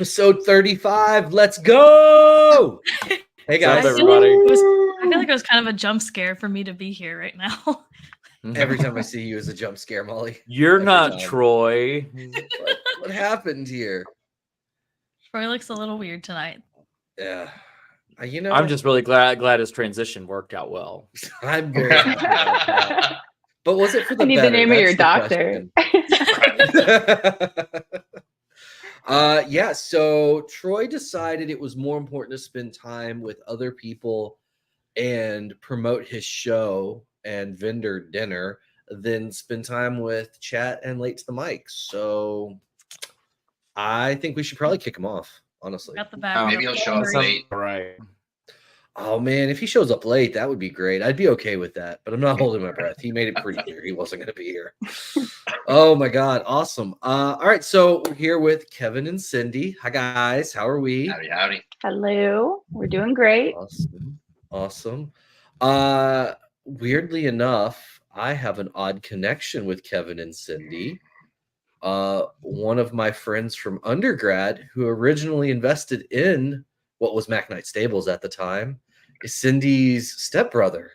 Episode 35. Let's go. Hey guys, everybody. I feel like it was kind of a jump scare for me to be here right now. Every time I see you is a jump scare, Molly. You're Every not time. Troy. What happened here? Troy looks a little weird tonight. Yeah. I'm just really glad his transition worked out well. I'm very happy about that. But was it for the I need better? the name of your That's doctor. Yeah, so Troy decided it was more important to spend time with other people and promote his show and vendor dinner than spend time with chat and late to the mic. So I think we should probably kick him off, honestly. Got the back. Maybe he'll show up late. Right. Oh man, if he shows up late, that would be great. I'd be okay with that, but I'm not holding my breath. He made it pretty clear he wasn't going to be here. Oh my god, awesome. All right, so we're here with Kevin and Cindi. Hi guys, how are we? Howdy. Hello, we're doing great. Awesome. Weirdly enough, I have an odd connection with Kevin and Cindi. One of my friends from undergrad who originally invested in what was Mac Knight Stables at the time is Cindy's stepbrother.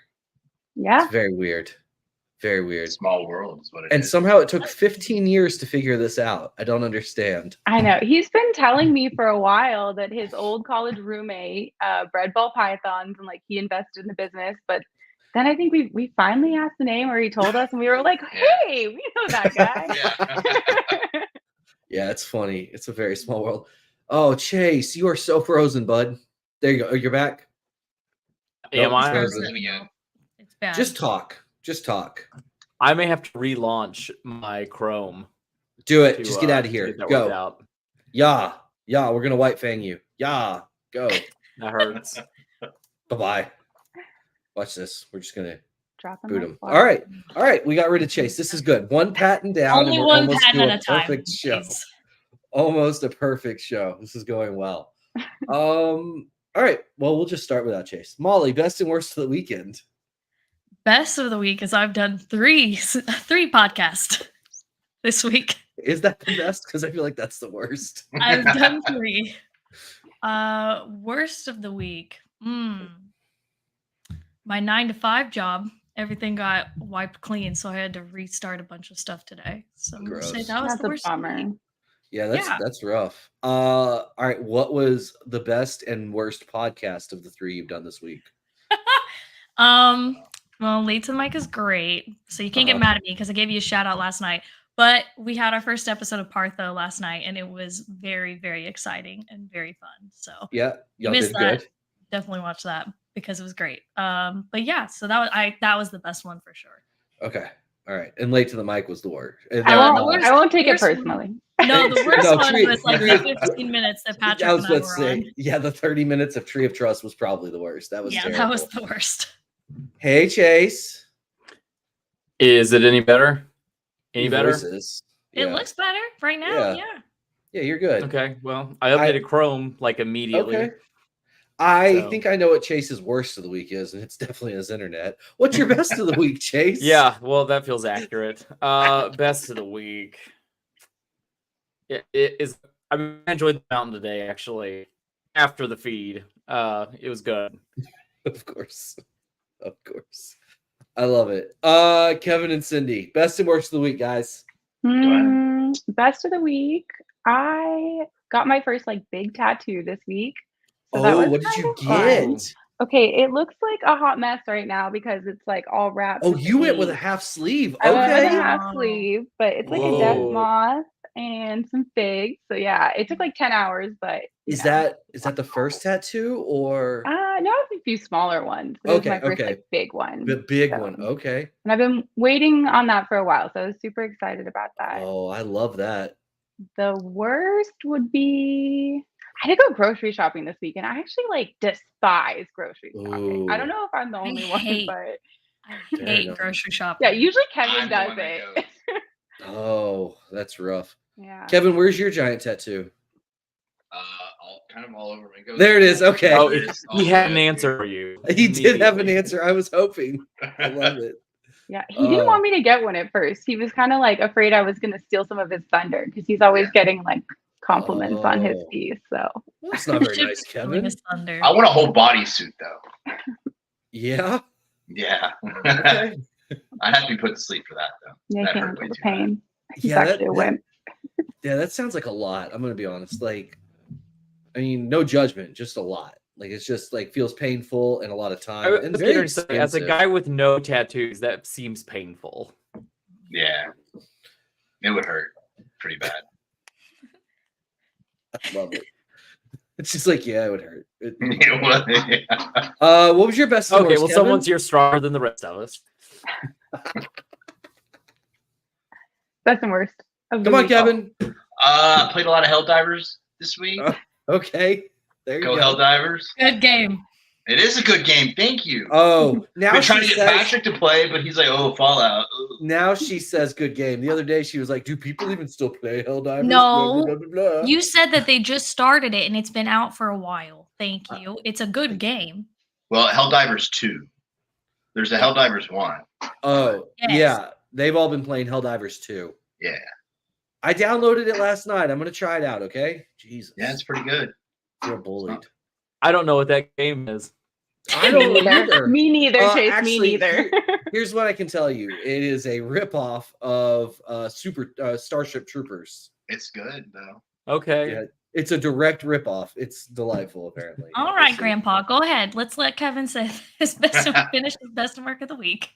Yeah. It's very weird. Very weird. Small world is what it is. And somehow it took 15 years to figure this out. I don't understand. I know. He's been telling me for a while that his old college roommate bred ball pythons and like he invested in the business. But then I think we finally asked the name or he told us and we were like, hey, we know that guy. Yeah, it's funny. It's a very small world. Oh, Chaise, you are so frozen, bud. There you go. Oh, you're back. Am I? It's bad. Just talk. Just talk. I may have to relaunch my Chrome. Do it. Just get out of here. Go. Out. Yeah. We're gonna white fang you. Yeah. Go. That hurts. Bye-bye. Watch this. We're just gonna Drop him boot like him. flies. All right. We got rid of Chaise. This is good. One patent down. Only and we're one almost patent to at a time. perfect show. Please. Almost a perfect show. This is going well. All right. Well, we'll just start without Chaise. Molly, best and worst of the weekend. Best of the week is I've done three podcasts this week. Is that the best? Because I feel like that's the worst. I've done three. Worst of the week. My 9-to-5 job. Everything got wiped clean, so I had to restart a bunch of stuff today. So I'm gonna say that was That's the a worst. Of the bummer. week. Yeah, that's rough. All right. What was the best and worst podcast of the three you've done this week? Well, Late to the Mic is great, so you can't get mad at me because I gave you a shout out last night. But we had our first episode of Partho last night, and it was very, very exciting and very fun. So Yeah, y'all missed did that. good. Definitely watch that because it was great. But yeah, so that was the best one for sure. Okay. All right. And Late to the Mic was the worst. I won't take it personally. No, the worst No, one Tree- was like Tree- the 15 minutes that Patrick I was and I about to were say, on. yeah, the 30 minutes of Tree of Trust was probably the worst. That was terrible. That was the worst. Hey, Chaise. Is it any better? Any better? Voices. It Yeah. looks better right now. Yeah. Yeah, you're good. Okay. Well, I updated Chrome like immediately. Okay. I So- think I know what Chase's worst of the week is, and it's definitely his internet. What's your best of the week, Chaise? Yeah, well, that feels accurate. Best of the week. It is. I enjoyed the mountain today, actually. After the feed, it was good. Of course. I love it. Kevin and Cindi, best and worst of the week, guys. Best of the week. I got my first like big tattoo this week. So that was What did kind you of fun. get? Okay, it looks like a hot mess right now because it's like all wrapped. Oh, you went with a sleeve. half sleeve. I went with Okay. a half sleeve, but it's like a death Whoa. moth and some figs. So yeah, it took like 10 hours, but Is that the first tattoo or no, I have a few smaller ones. But it was my first okay. like big one. the big So- one? Okay. And I've been waiting on that for a while, so I was super excited about that. Oh, I love that. The worst would be I had to go grocery shopping this week, and I actually like despise grocery shopping. I don't know if I'm the only one, hate- but I Fair hate enough. grocery shopping. yeah, usually Kevin I'm the does one that it. goes. Oh, that's rough. Yeah. Kevin, where's your giant tattoo? All over me. Goes There it is. Okay. Oh, It is all he had an good. answer for you. He did have an immediately. answer. I was hoping. I love it. Yeah, he didn't want me to get one at first. He was kind of like afraid I was going to steal some of his thunder because he's always getting like compliments on his Oh. piece. So That's not very Chip nice, is stealing Kevin. his thunder. I want a whole bodysuit though. Yeah. Yeah. Okay. I have to be put to sleep for that though. yeah, That can't hurt way handle the too bad. pain. He's Yeah, actually a wimp. that sounds like a lot. I'm gonna be honest. Like, I mean, no judgment, just a lot. Like, it's just like feels painful and a lot of time and was very gonna say, as a expensive. guy with no tattoos, that seems painful. Yeah. It would hurt pretty bad. I love it. It's just like, yeah, it would hurt. It would, yeah. What was your best? and Okay, worst, well, Kevin? someone's here stronger than the rest of us. Best and worst. Of the Come on, week. Kevin. I played a lot of Helldivers this week. Okay, there you Go go. Helldivers. Good game. It is a good game. Thank you. Oh, now Been trying to she get says. Patrick to play, but he's like, "Oh, Fallout." Ugh. Now she says good game. The other day she was like, "Do people even still play Helldivers?" No. Blah, blah, blah, blah, blah. You said that they just started it and it's been out for a while. Thank you. It's a good game. Well, Helldivers 2. There's a Helldivers 1. Oh, Yes. yeah. They've all been playing Helldivers 2. Yeah. I downloaded it last night. I'm gonna try it out. Okay. Jesus. Yeah, it's pretty good. Feel bullied. I don't know what that game is. I don't Me know either. Me neither, Chase. Actually, me neither. Here's what I can tell you. It is a ripoff of Starship Troopers. It's good though. Okay. Yeah, it's a direct ripoff. It's delightful, apparently. All right, Grandpa, go ahead. Let's let Kevin say his best finish his best work of the week.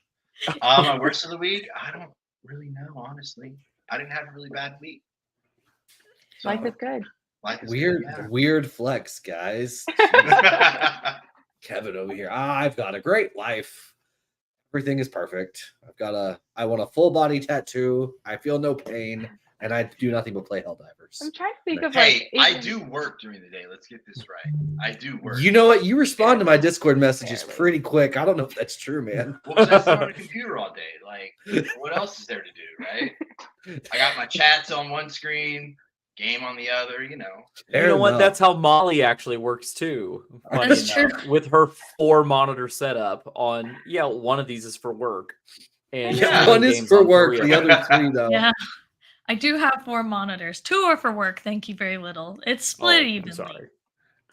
My worst of the week? I don't really know, honestly. I didn't have a really bad week. So, Life is good. life is Weird, good, weird flex, guys. yeah. Kevin over here. I've got a great life. Everything is perfect. I want a full body tattoo. I feel no pain, and I do nothing but play Helldivers. I'm trying to think of Hey, like. I do work during the day. Let's get this right. I do work. You know what? You respond to my Discord messages Barely. pretty quick. I don't know if that's true, man. Well, 'cause I sit on a computer all day. Like, what else is there to do, right? I got my chats on one screen, game on the other. You know. You know what? That's how Molly actually works too. funny That's true. enough, with her 4-monitor setup on. Yeah, one of these is for work, and Yeah. the One is game's for on work. 3 The of them. other 3, though. Yeah. I do have 4 monitors. 2 are for work. Thank you very little. It's split Oh, I'm evenly. sorry.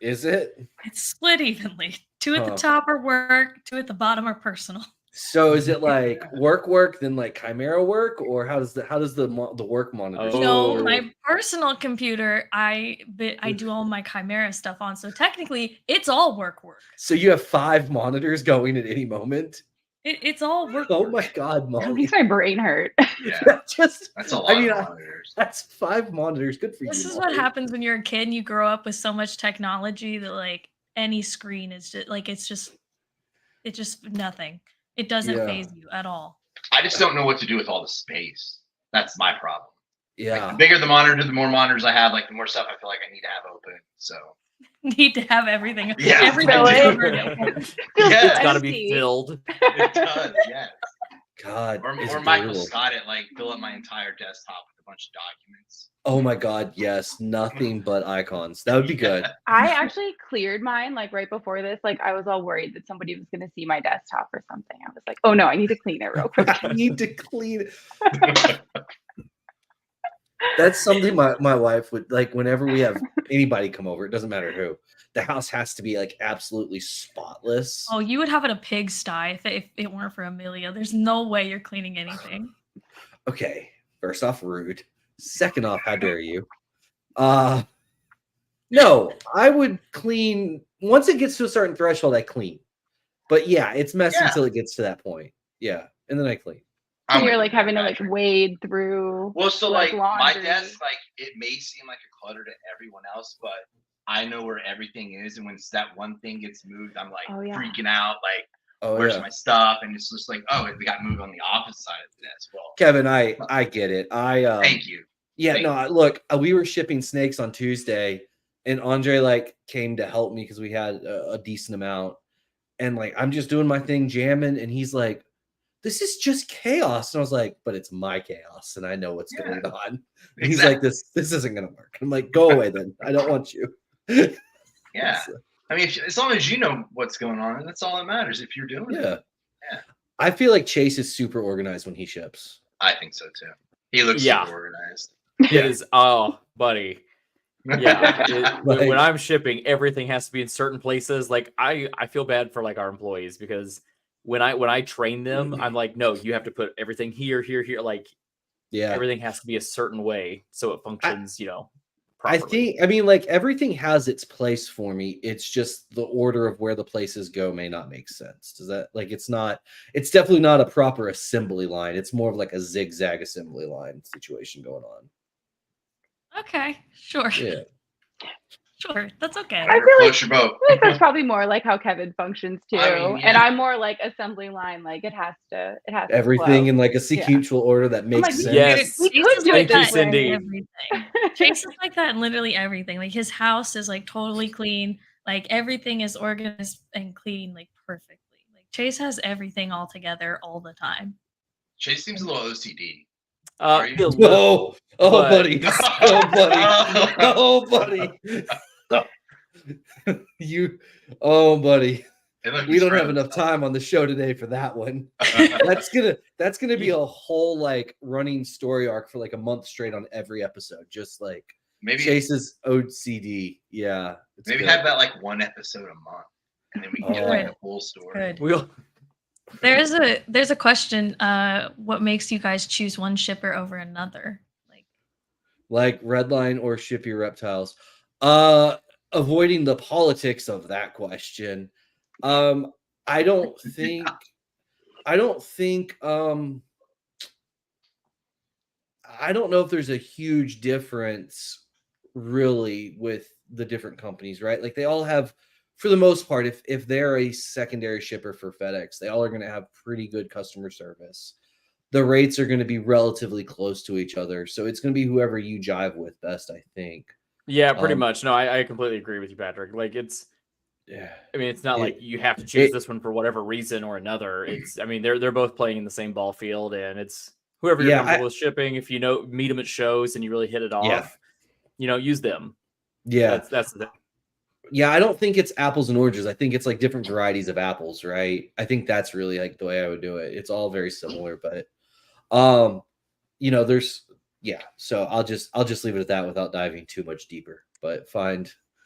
Is it? It's split evenly. 2 at the Huh. top are work. 2 at the bottom are personal. So is it like work, then like Chimera work, or how does the work monitor? Oh. No, my personal computer, I do all my Chimera stuff on. So technically, it's all work. So you have 5 monitors going at any moment? It's all work. Oh my God, That Molly! makes my brain hurt. Yeah. That's just That's a lot I mean, of monitors. that's 5 monitors. Good for This you. is what Molly. happens when you're a kid and you grow up with so much technology that like any screen is just like it's just nothing. It doesn't Yeah. phase you at all. I just don't know what to do with all the space. That's my problem. Like, Yeah. the bigger the monitor, the more monitors I have, like the more stuff I feel like I need to have open. So Need to have everything. Yeah, everything I do. covered at once. Feels Yeah, so It's got to empty. be filled. it does, yeah. God. it's Or Michael brutal. Scott it, like fill up my entire desktop with a bunch of documents. Oh my God, yes. Nothing but icons. That would be good. I actually cleared mine like right before this. Like I was all worried that somebody was going to see my desktop or something. I was like, oh no, I need to clean it real quick. I need to clean it. That's something my wife would like whenever we have anybody come over, it doesn't matter who. The house has to be like absolutely spotless. Oh, you would have it a pigsty if it weren't for Amelia. There's no way you're cleaning anything. Okay. First off, rude. Second off, how dare you? No, I would clean once it gets to a certain threshold, I clean. But yeah, it's messy Yeah. until it gets to that point. Yeah. And then I clean. I'm And you're with like you, having to like Patrick. wade through. Well, so like, like my laundry. desk, like it may seem like a clutter to everyone else, but I know where everything is, and when that one thing gets moved, I'm like Oh, yeah. freaking out. Like, Oh where's yeah. my stuff? And it's just like, oh, it got moved on the opposite side of the desk. Well, Kevin, I get it. thank you. Yeah, Thank no, look, we were shipping snakes on Tuesday, and Andre like came to help me because we had a decent amount, and like I'm just doing my thing, jamming, and he's like, "This is just chaos," and I was like, "But it's my chaos, and I know what's Yeah. going on." And he's like, "This isn't gonna work." I'm like, "Go away, then. I don't want you." Yeah. I mean, as long as you know what's going on, that's all that matters. If you're doing Yeah. it, Yeah. I feel like Chaise is super organized when he ships. I think so too. He looks Yeah. super organized. It is. Oh, buddy. Yeah, Like- when I'm shipping, everything has to be in certain places. Like I feel bad for like our employees because when I train them, I'm like, no, you have to put everything here, here, here. Like Yeah. everything has to be a certain way so it functions, I properly. think, I mean, like everything has its place for me. It's just the order of where the places go may not make sense. Does that like it's definitely not a proper assembly line. It's more of like a zigzag assembly line situation going on. Okay, sure. Yeah. Sure, that's okay. I feel like Float your boat. that's probably more like how Kevin functions too. I mean, And yeah. I'm more like assembly line, like it has to Everything flow. in like a sequential order that makes like, sense. Yes. We Chase could is do like it Thank you, this that in Cindy. everything. Chase is like that in literally everything. Like his house is like totally clean. Like everything is organized and clean like perfectly. Like Chase has everything all together all the time. Chase seems a little OCD. Are you? A little, Oh, but- buddy. Oh, buddy. Oh, buddy. Buddy. Hey, look, We he's don't have friends. enough time on the show today for that one. That's gonna be a whole like running story arc for like a month straight on every episode. Just like Maybe Chase's OCD. Yeah. it's maybe good. have that like one episode a month, and then we can get like the full story. Good. We'll There's a question. What makes you guys choose one shipper over another? Like Redline or Ship Your Reptiles. Avoiding the politics of that question. I don't think I don't know if there's a huge difference really with the different companies, right? Like they all have, for the most part, if they're a secondary shipper for FedEx, they all are going to have pretty good customer service. The rates are going to be relatively close to each other. So it's going to be whoever you jive with best, I think. Yeah, pretty Um, much. No, I completely agree with you, Patrick. Like Yeah. I mean, it's not It- like you have to choose it- this one for whatever reason or another. It's, I mean, they're both playing in the same ball field, and it's whoever you're Yeah, comfortable with shipping. If meet them at shows and you really hit it off, use them. Yeah. That's the thing. Yeah, I don't think it's apples and oranges. I think it's like different varieties of apples, right? I think that's really like the way I would do it. It's all very similar, but so I'll just leave it at that without diving too much deeper. But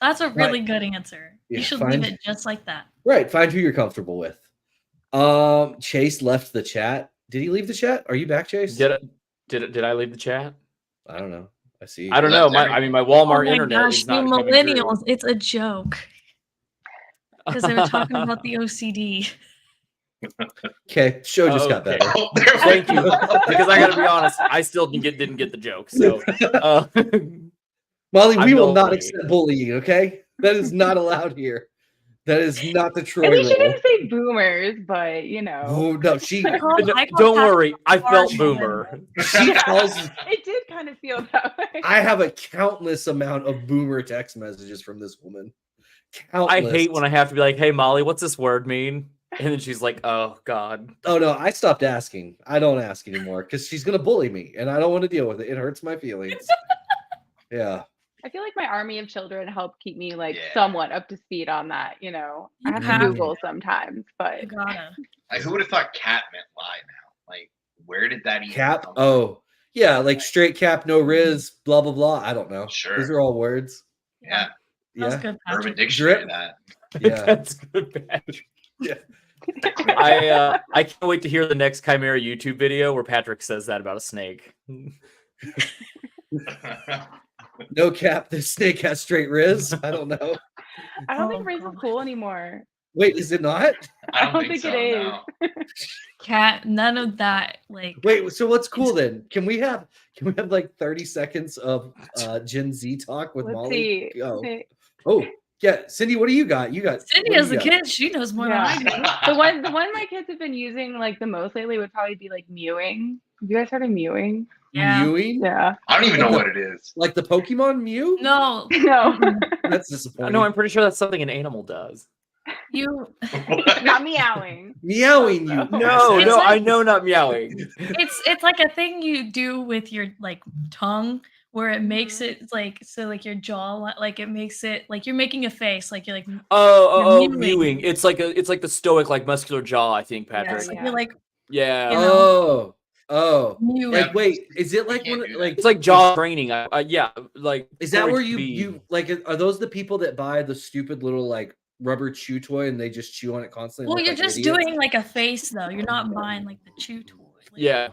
That's a really good answer. Yeah, You should find- leave it just like that. find who you're comfortable with. Chase left the chat. Did he leave the chat? Are you back, Chase? Did I leave the chat? I don't know. I see. I don't left know. My Walmart Oh my internet gosh, is you not coming through. millennials! It's a joke because they were talking about the OCD. Okay, show just got Okay. better. Oh, there we Thank you. go. Because I gotta be honest, I still didn't get the joke. So Molly, I'm we will no not bully. accept bullying, okay? That is not allowed here. That is not the Troy At least she rule. didn't say boomers, but Oh no, she I call don't Patrick worry, I felt hard boomer. she calls. it did kind of feel that way. I have a countless amount of boomer text messages from this woman. I Countless. hate when I have to be like, "Hey, Molly, what's this word mean?" And then she's like, "Oh God." Oh no, I stopped asking. I don't ask anymore because she's gonna bully me, and I don't want to deal with it. It hurts my feelings. Yeah. I feel like my army of children help keep me like Yeah. somewhat up to speed on that. I have have to to. Google sometimes, but You gotta. Like, who would have thought cat meant lie now? Like, where did that even Cap. come from? Oh, yeah, like straight cap, no riz, blah blah blah. I don't know. Sure. These are all words. Yeah, That was Yeah. good, Urban Patrick. Dictionary. Drip. That. Yeah. That's good, Patrick. Yeah. I can't wait to hear the next Chimera YouTube video where Patrick says that about a snake. No cap. This snake has straight riz. I don't know. I don't Oh, think race is God. cool anymore. Wait, is it not? I don't think so, it is. no. Cat, none of that. Like, Wait, so what's cool then? Can we have like 30 seconds of Gen Z talk with Let's Molly? see. Go. Okay. Oh, yeah, Cindy, what do you got? Cindy what do as you a got? kid, she knows more than I do. The one my kids have been using like the most lately would probably be like mewing. Have you guys heard of mewing? Yeah. Mewing? Yeah. I don't even know what it is. Like the Pokemon Mew? No, No. That's disappointing. No, I'm pretty sure that's something an animal does. you. Not meowing. Meowing you. No, It's no, like- I know not meowing. It's like a thing you do with your like tongue where it makes it like so like your jaw like it makes it like you're making a face like you're like Oh, You're mewing. mewing. It's like the stoic, like muscular jaw. I think, Patrick. like Yeah. you're like Yeah. You know? Oh. Oh, Knew like it. wait, is it like can't one do that. like It's like jaw training. Yeah, like is that for it where to be- you like are those the people that buy the stupid little like rubber chew toy and they just chew on it constantly? and Well, look you're like just idiots? doing like a face though. You're not buying like the chew toy. Like, Yeah,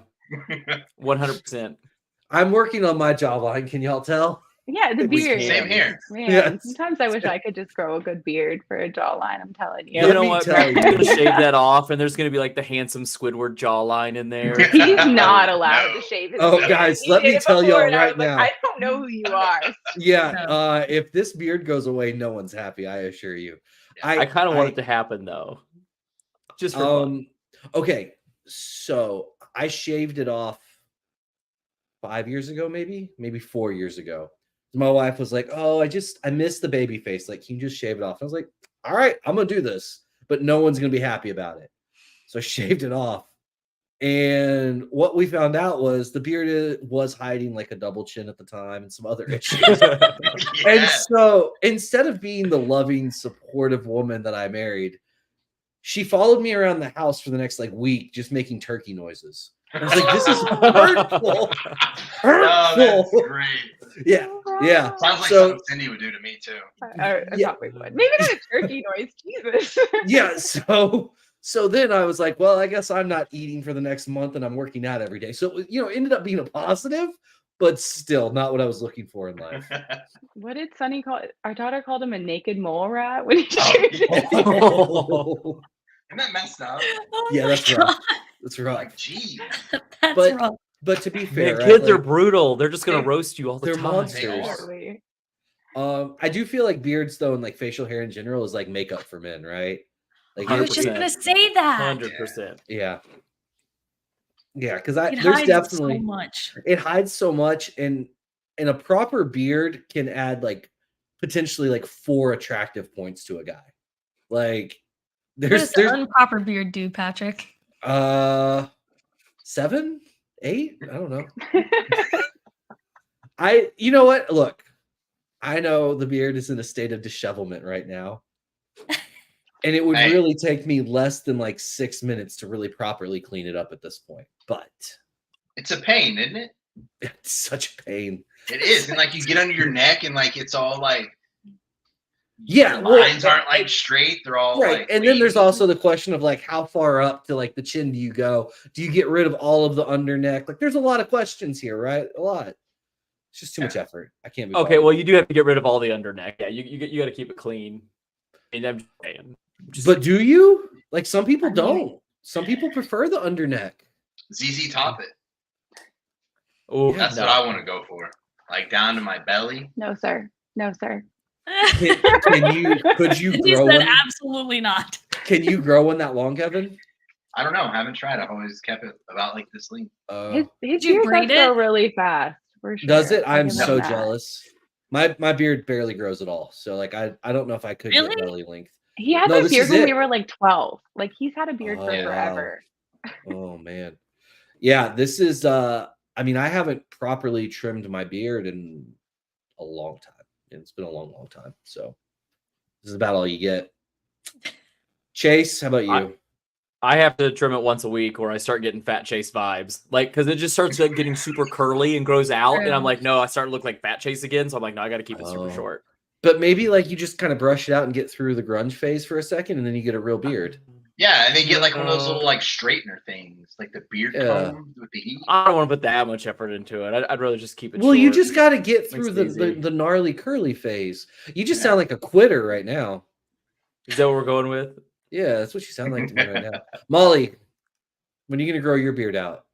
100%. I'm working on my jawline. Can y'all tell? Yeah, the We beard. can. Same here. Man, Yes. sometimes I wish I could just grow a good beard for a jawline. I'm telling you. You Let know me what? tell Patrick's you. gonna shave that off, and there's gonna be like the handsome Squidward jawline in there. He's not allowed No. to shave his Oh, beard. guys, He let did me it tell before, y'all and I right was like, now. I don't know who you are. Yeah, No. if this beard goes away, no one's happy. I assure you. I kind of want it to happen though, just for fun. Okay, so I shaved it off 5 years ago, maybe 4 years ago. My wife was like, "Oh, I miss the baby face. Like, can you just shave it off?" I was like, "All right, I'm gonna do this, but no one's gonna be happy about it." So I shaved it off, and what we found out was the beard was hiding like a double chin at the time and some other issues. And Yeah. so instead of being the loving, supportive woman that I married, she followed me around the house for the next like week, just making turkey noises. I was like, "This is hurtful, Oh, that's hurtful." great. Yeah, yeah. Sounds like So- something Cindy would do to me too. I Yeah. thought we would. Maybe not a turkey noise. Jesus. Yeah. So then I was like, well, I guess I'm not eating for the next month, and I'm working out every day. So it ended up being a positive, but still not what I was looking for in life. What did Sunny call it? Our daughter called him a naked mole rat when he Oh, shaved his beard. Oh, Isn't that messed up? Oh yeah, my that's God. rough. That's rough. Like, gee. That's But- rough. But to be Man, fair, right, kids are like, brutal. They're just gonna They're- roast you all the they're time. monsters. Totally. I do feel like beards though, and like facial hair in general, is like makeup for men, right? Like I was just 100%. gonna say that. 100%. yeah, because It there's hides definitely so much. it hides so much, and a proper beard can add like potentially like 4 attractive points to a guy. Like What does there's an improper beard do, Patrick? 7, 8, I don't know. You know what? Look, I know the beard is in a state of dishevelment right now. And it would Hey. really take me less than like 6 minutes to really properly clean it up at this point. But It's a pain, isn't it? it's such a pain. It is. And like you get under your neck and like it's all like Yeah, your well, lines aren't like straight. They're all right. like And then there's wavy. also the question of like how far up to like the chin do you go? Do you get rid of all of the under neck? Like there's a lot of questions here, right? A lot. It's just too much effort. I can't be Okay, bothered. well, you do have to get rid of all the under neck. Yeah, you got to keep it clean. I mean, I'm just saying. But do you? Like some people I mean- don't. Some people prefer the under neck. ZZ Top it. Oh, That's what I want to go for. Like down to my belly. No, sir. No, sir. Could you He grow said one? absolutely not. Can you grow one that long, Kevin? I don't know. I haven't tried. I've always kept it about like this length. His Did you beard braid does grow it? really fast. For sure. Does it? I'll I'm give him so that. jealous. My beard barely grows at all. So like I don't know if I could Really? get belly length. He had No, a this beard is when it. we were like 12. Like he's had a beard for Oh, wow. forever. Oh man. Yeah, this is I mean, I haven't properly trimmed my beard in a long time. And it's been a long, long time. So this is about all you get. Chase, how about you? I have to trim it once a week, or I start getting Fat Chase vibes. Like, because it just starts like, getting super curly and grows out, and I'm like, no, I start to look like Fat Chase again. So I'm like, no, I got to keep it super Oh. short. But maybe like you just kind of brush it out and get through the grunge phase for a second, and then you get a real beard. Yeah, and they get like one of those little like straightener things, like the beard Yeah. comb with the heat. I don't want to put that much effort into it. I'd rather just keep it. Well, you short. just got to get through Makes the, it easy. the gnarly curly phase. You just Yeah. sound like a quitter right now. Is that what we're going with? Yeah, that's what you sound like to me right now. Molly, when are you going to grow your beard out?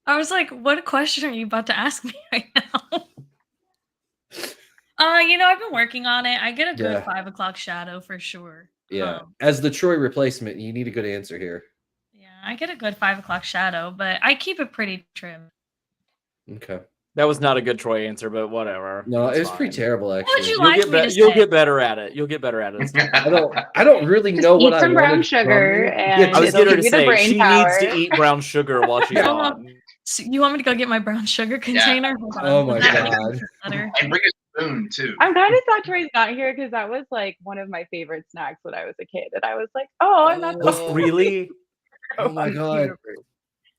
I was like, what question are you about to ask me right now? I've been working on it. I get a good Yeah. 5 o'clock shadow for sure. Yeah. Um, As the Troy replacement, you need a good answer here. yeah, I get a good 5 o'clock shadow, but I keep it pretty trim. Okay. That was not a good Troy answer, but whatever. No, That's it was pretty fine. terrible would actually. you You'll like get me better. to You'll say? get better at it. You'll get better at it. I don't really know Just what eat I some brown wanted from sugar you. and I was it'll getting give to you the say brain she power. needs to eat brown sugar while she's Yeah. on. So you want me to go get my brown sugar container? Hold on. Oh my Does that make God. sense better? And bring a spoon too. I'm kind of sad Troy's not here because that was like one of my favorite snacks when I was a kid. And I was like, oh, I'm not Oh. supposed to Really? Oh my on God. universe.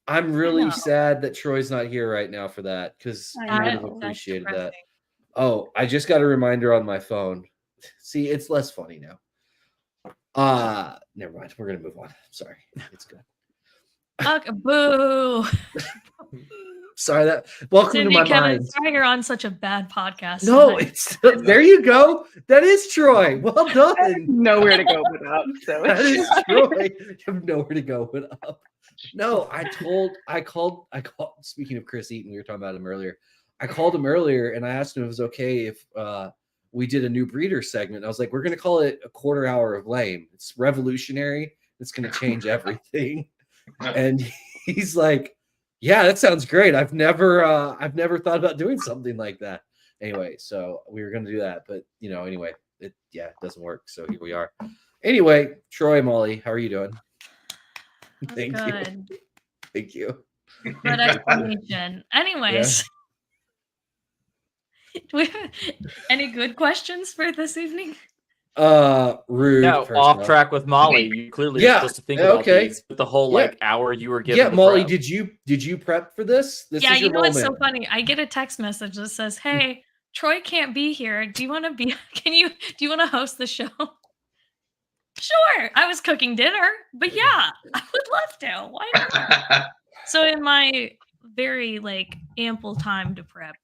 I'm really know. sad that Troy's not here right now for that because I he would have know. appreciated That's that. depressing. Oh, I just got a reminder on my phone. See, it's less funny now. Never mind. We're gonna move on. Sorry, it's good. Okay, boo. Sorry that. Welcome Cindy, to my Kevin, mind. sorry you're on such a bad podcast. No, tonight. it's there. You go. That is Troy. Well done. Nowhere to go but up. So That it's is Troy. You have nowhere to go but up. No, I called. Speaking of Chris Eaton, we were talking about him earlier. I called him earlier and I asked him if it was okay if we did a new breeder segment. I was like, we're going to call it a quarter hour of lame. It's revolutionary. It's going to change everything. And he's like, yeah, that sounds great. I've never thought about doing something like that. Anyway, so we were going to do that, but anyway, it doesn't work. So here we are. Anyway, Troy, Molly, how are you doing? That's Thank you. good. Thank you. Good explanation. Anyways, do we have any good questions for this evening? Rude. No, first off off. track with Molly. You clearly Yeah, are supposed to think about okay. these with the whole Yeah. hour you were given. Yeah, to Molly, prep. did you prep for this? This Yeah, is you your know what's so moment. funny? I get a text message that says, "Hey, Troy can't be here. Do you want to be? Do you want to host the show?" Sure. I was cooking dinner, but yeah, I would love to. Why not? So in my very ample time to prep,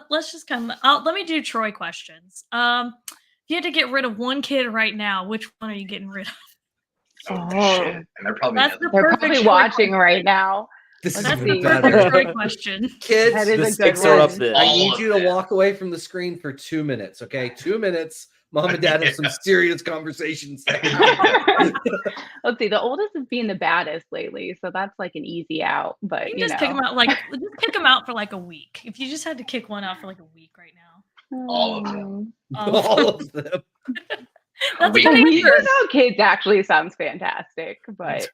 let's just let me do Troy questions. If you had to get rid of one kid right now, which one are you getting rid of? Oh, Oh. shit. And they're probably That's the other- they're perfect probably Troy watching question. right now. This is Let's even see. Perfect better. Troy question. Kids, That is the a good stakes are one. up there. I All need of you to them. walk away from the screen for 2 minutes, okay? 2 minutes. Mom and Dad have some serious conversations. Let's see. The oldest is being the baddest lately, so that's like an easy out. But You can just kick him out just kick him out for a week. If you just had to kick one out for a week right now. All of them. All of them. That's a Wait, good Weeks answer. without kids actually sounds fantastic, but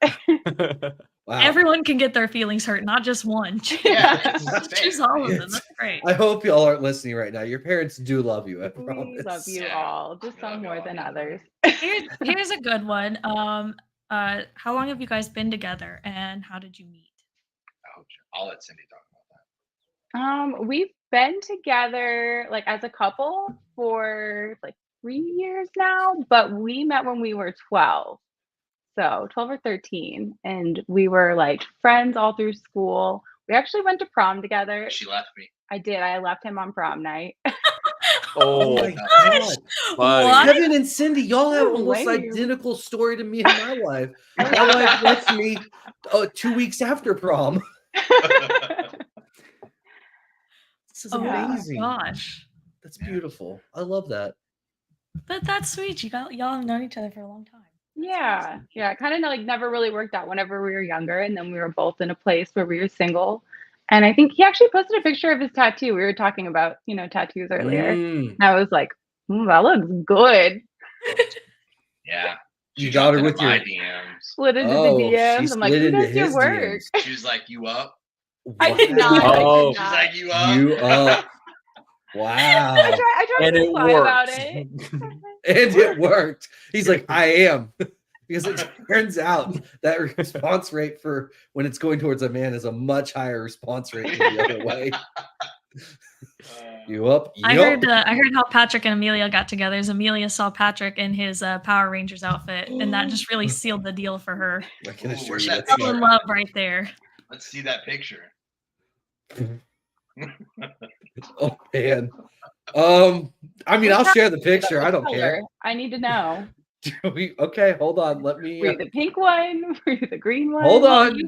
Wow. Everyone can get their feelings hurt, not just one. Yeah, Just choose all of them. That's great. I hope y'all aren't listening right now. Your parents do love you, I we promise. love you Yeah. all, just We some love more y'all. than others. Here's a good one. How long have you guys been together, and how did you meet? Oh, sure. I'll let Cindy talk about that. We've been together as a couple for 3 years now, but we met when we were 12. So 12 or 13, and we were friends all through school. We actually went to prom together. She left me. I did. I left him on prom night. Oh Oh, my gosh. God. What? Kevin and Cindy, y'all have So almost lame. identical story to me and my wife. My wife left me 2 weeks after prom. This is Oh my amazing. gosh. That's beautiful. I love that. But that's sweet. Y'all have known each other for a long time. Yeah, it kind of never really worked out whenever we were younger, and then we were both in a place where we were single. And I think he actually posted a picture of his tattoo. We were talking about tattoos earlier, Mm. and I was like, that looks good. Yeah. You She got her jumped with into your. my DMs. Slid into Oh, the she DMs. I'm like, slid who into does your his work? DMs. She was like, "You up?" I did not. Wow. I did Oh. She's not. like, "You up?" You up. Wow. I tried and to it be fun worked. about it. And it worked. He's like, I am. Because it turns out that response rate for when it's going towards a man is a much higher response rate than the other way. You up? I Yup. heard how Patrick and Amelia got together. As Amelia saw Patrick in his Power Rangers outfit, and that just really sealed the deal for her. I can Ooh, assure where's you that that's Fell in not. love right there. Let's see that picture. Oh man. I mean, I'll share the picture. I don't care. Color? I need to know. Okay, hold on. Let me. Were you the pink one? Were you the green one? Hold on.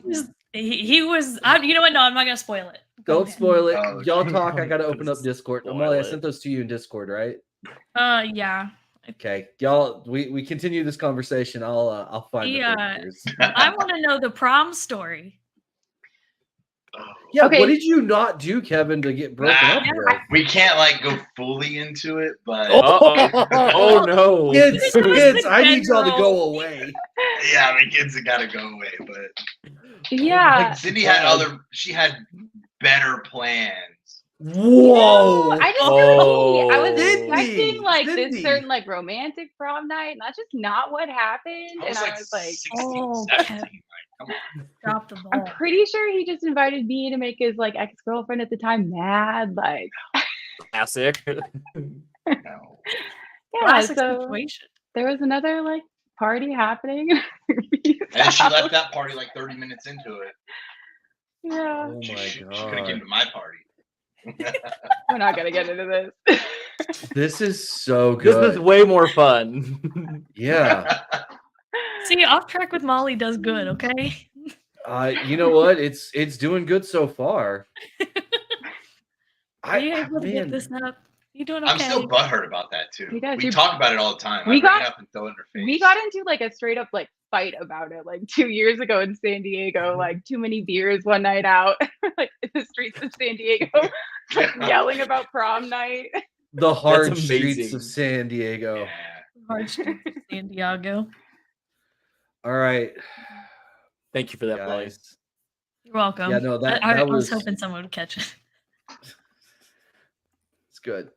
He was. You know what? No, I'm not gonna spoil it. Go Don't ahead. spoil it. Oh, Y'all shit. talk. I gotta open up Discord. Spoil Molly, I it. sent those to you in Discord, right? Yeah. Okay, y'all. We continue this conversation. I'll find the Yeah. pictures. I want to know the prom story. Yeah. Okay. What did you not do, Kevin, to get broken Nah. up with? We can't go fully into it, but Oh no. Kids, This was kids, the I need y'all to general- go away. yeah, the kids have got to go away. But Yeah. Cindy had she had better plans. Whoa! I just really, I was Oh. expecting Cindy. this certain romantic prom night, and that's just not what happened. I was And I was like, 16, Oh, 17. Drop the I'm ball. pretty sure he just invited me to make his like ex-girlfriend at the time mad. Like, Classic. No. yeah. Classic So situation. there was another like party happening. And she left that party like 30 minutes into it. Yeah, Oh my She could have came god. to my party. we're not gonna get into this. This is so This is good. way more fun. Yeah. See, off track with Molly does good, okay? You know what? It's doing good so far. Are you able to get man, this up? You doing okay? I'm still butthurt about that too. You guys, We you- talk about it all the time. We I bring got- it up and throw it in her face. We got into like a straight up like fight about it like 2 years ago in San Diego. Like too many beers one night out, like in the streets of San Diego, like, yelling about prom night. the hard That's streets amazing. of San Diego. Yeah. Hard streets of San Diego. All right, Thank you for that, Molly. guys. You're welcome. Yeah, no, that I that was was hoping someone would catch it. it's good.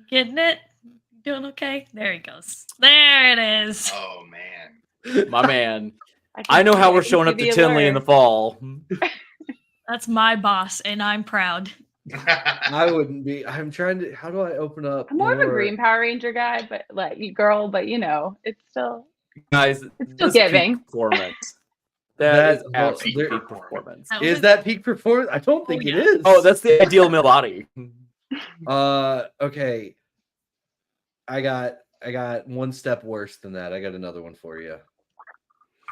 Getting it? Doing okay? There he goes. There it is. Oh man. My man. can I know see- how I we're can showing see up to Tinley in the alert. fall. That's my boss, and I'm proud. I wouldn't be. I'm trying to. How do I open up? I'm more of a Green Power Ranger guy, but like girl, but you know, it's still Guys, It's still this peak giving. performance. That- that is well, absolute there- peak performance. That Is was- that peak performance? I don't think it yeah. is. Oh, that's the ideal male body. Okay. I got one step worse than that. I got another one for you.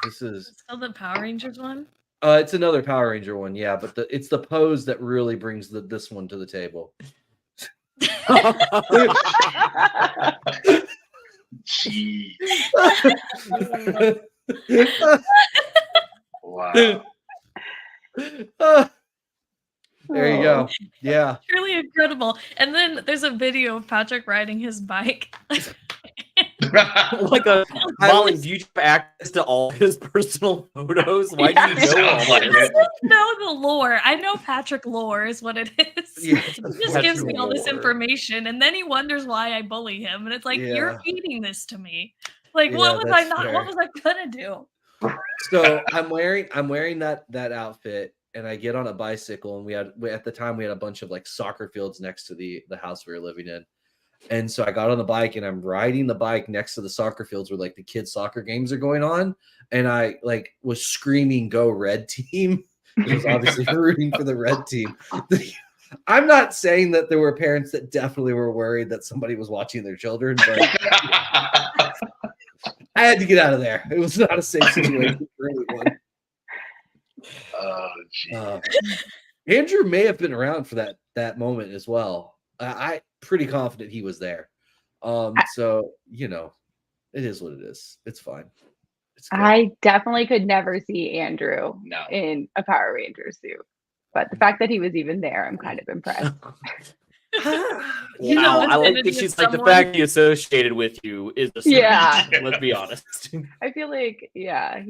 This is still the Power Rangers one? it's another Power Ranger one, yeah, but it's the pose that really brings this one to the table. Jeez. Wow. There you go. Yeah. Truly incredible. And then there's a video of Patrick riding his bike. Like a Molly, do you have access to all his personal photos? Why do you know Sounds all like this? it. know the lore. I know Patrick lore is what it is. Yeah, He just gives me all this lore. information, and then he wonders why I bully him. And it's like, Yeah. you're feeding this to me. Like, Yeah, what was I that's not? fair. What was I gonna do? So I'm wearing that outfit, and I get on a bicycle, and at the time we had a bunch of like soccer fields next to the house we were living in. And so I got on the bike and I'm riding the bike next to the soccer fields where like the kids' soccer games are going on. And I like was screaming, "Go red team." It was obviously rooting for the red team. I'm not saying that there were parents that definitely were worried that somebody was watching their children, but I had to get out of there. It was not a safe situation for anyone. Oh, geez. Andrew may have been around for that moment as well. I'm pretty confident he was there. So you know, it is what it is. It's fine. It's good. I definitely could never see Andrew No. in a Power Ranger suit. But the fact that he was even there, I'm kind of impressed. You Wow, know, I like Affinity that she's of like the someone. fact he associated with you is a Yeah. Let's be honest. I feel like, yeah,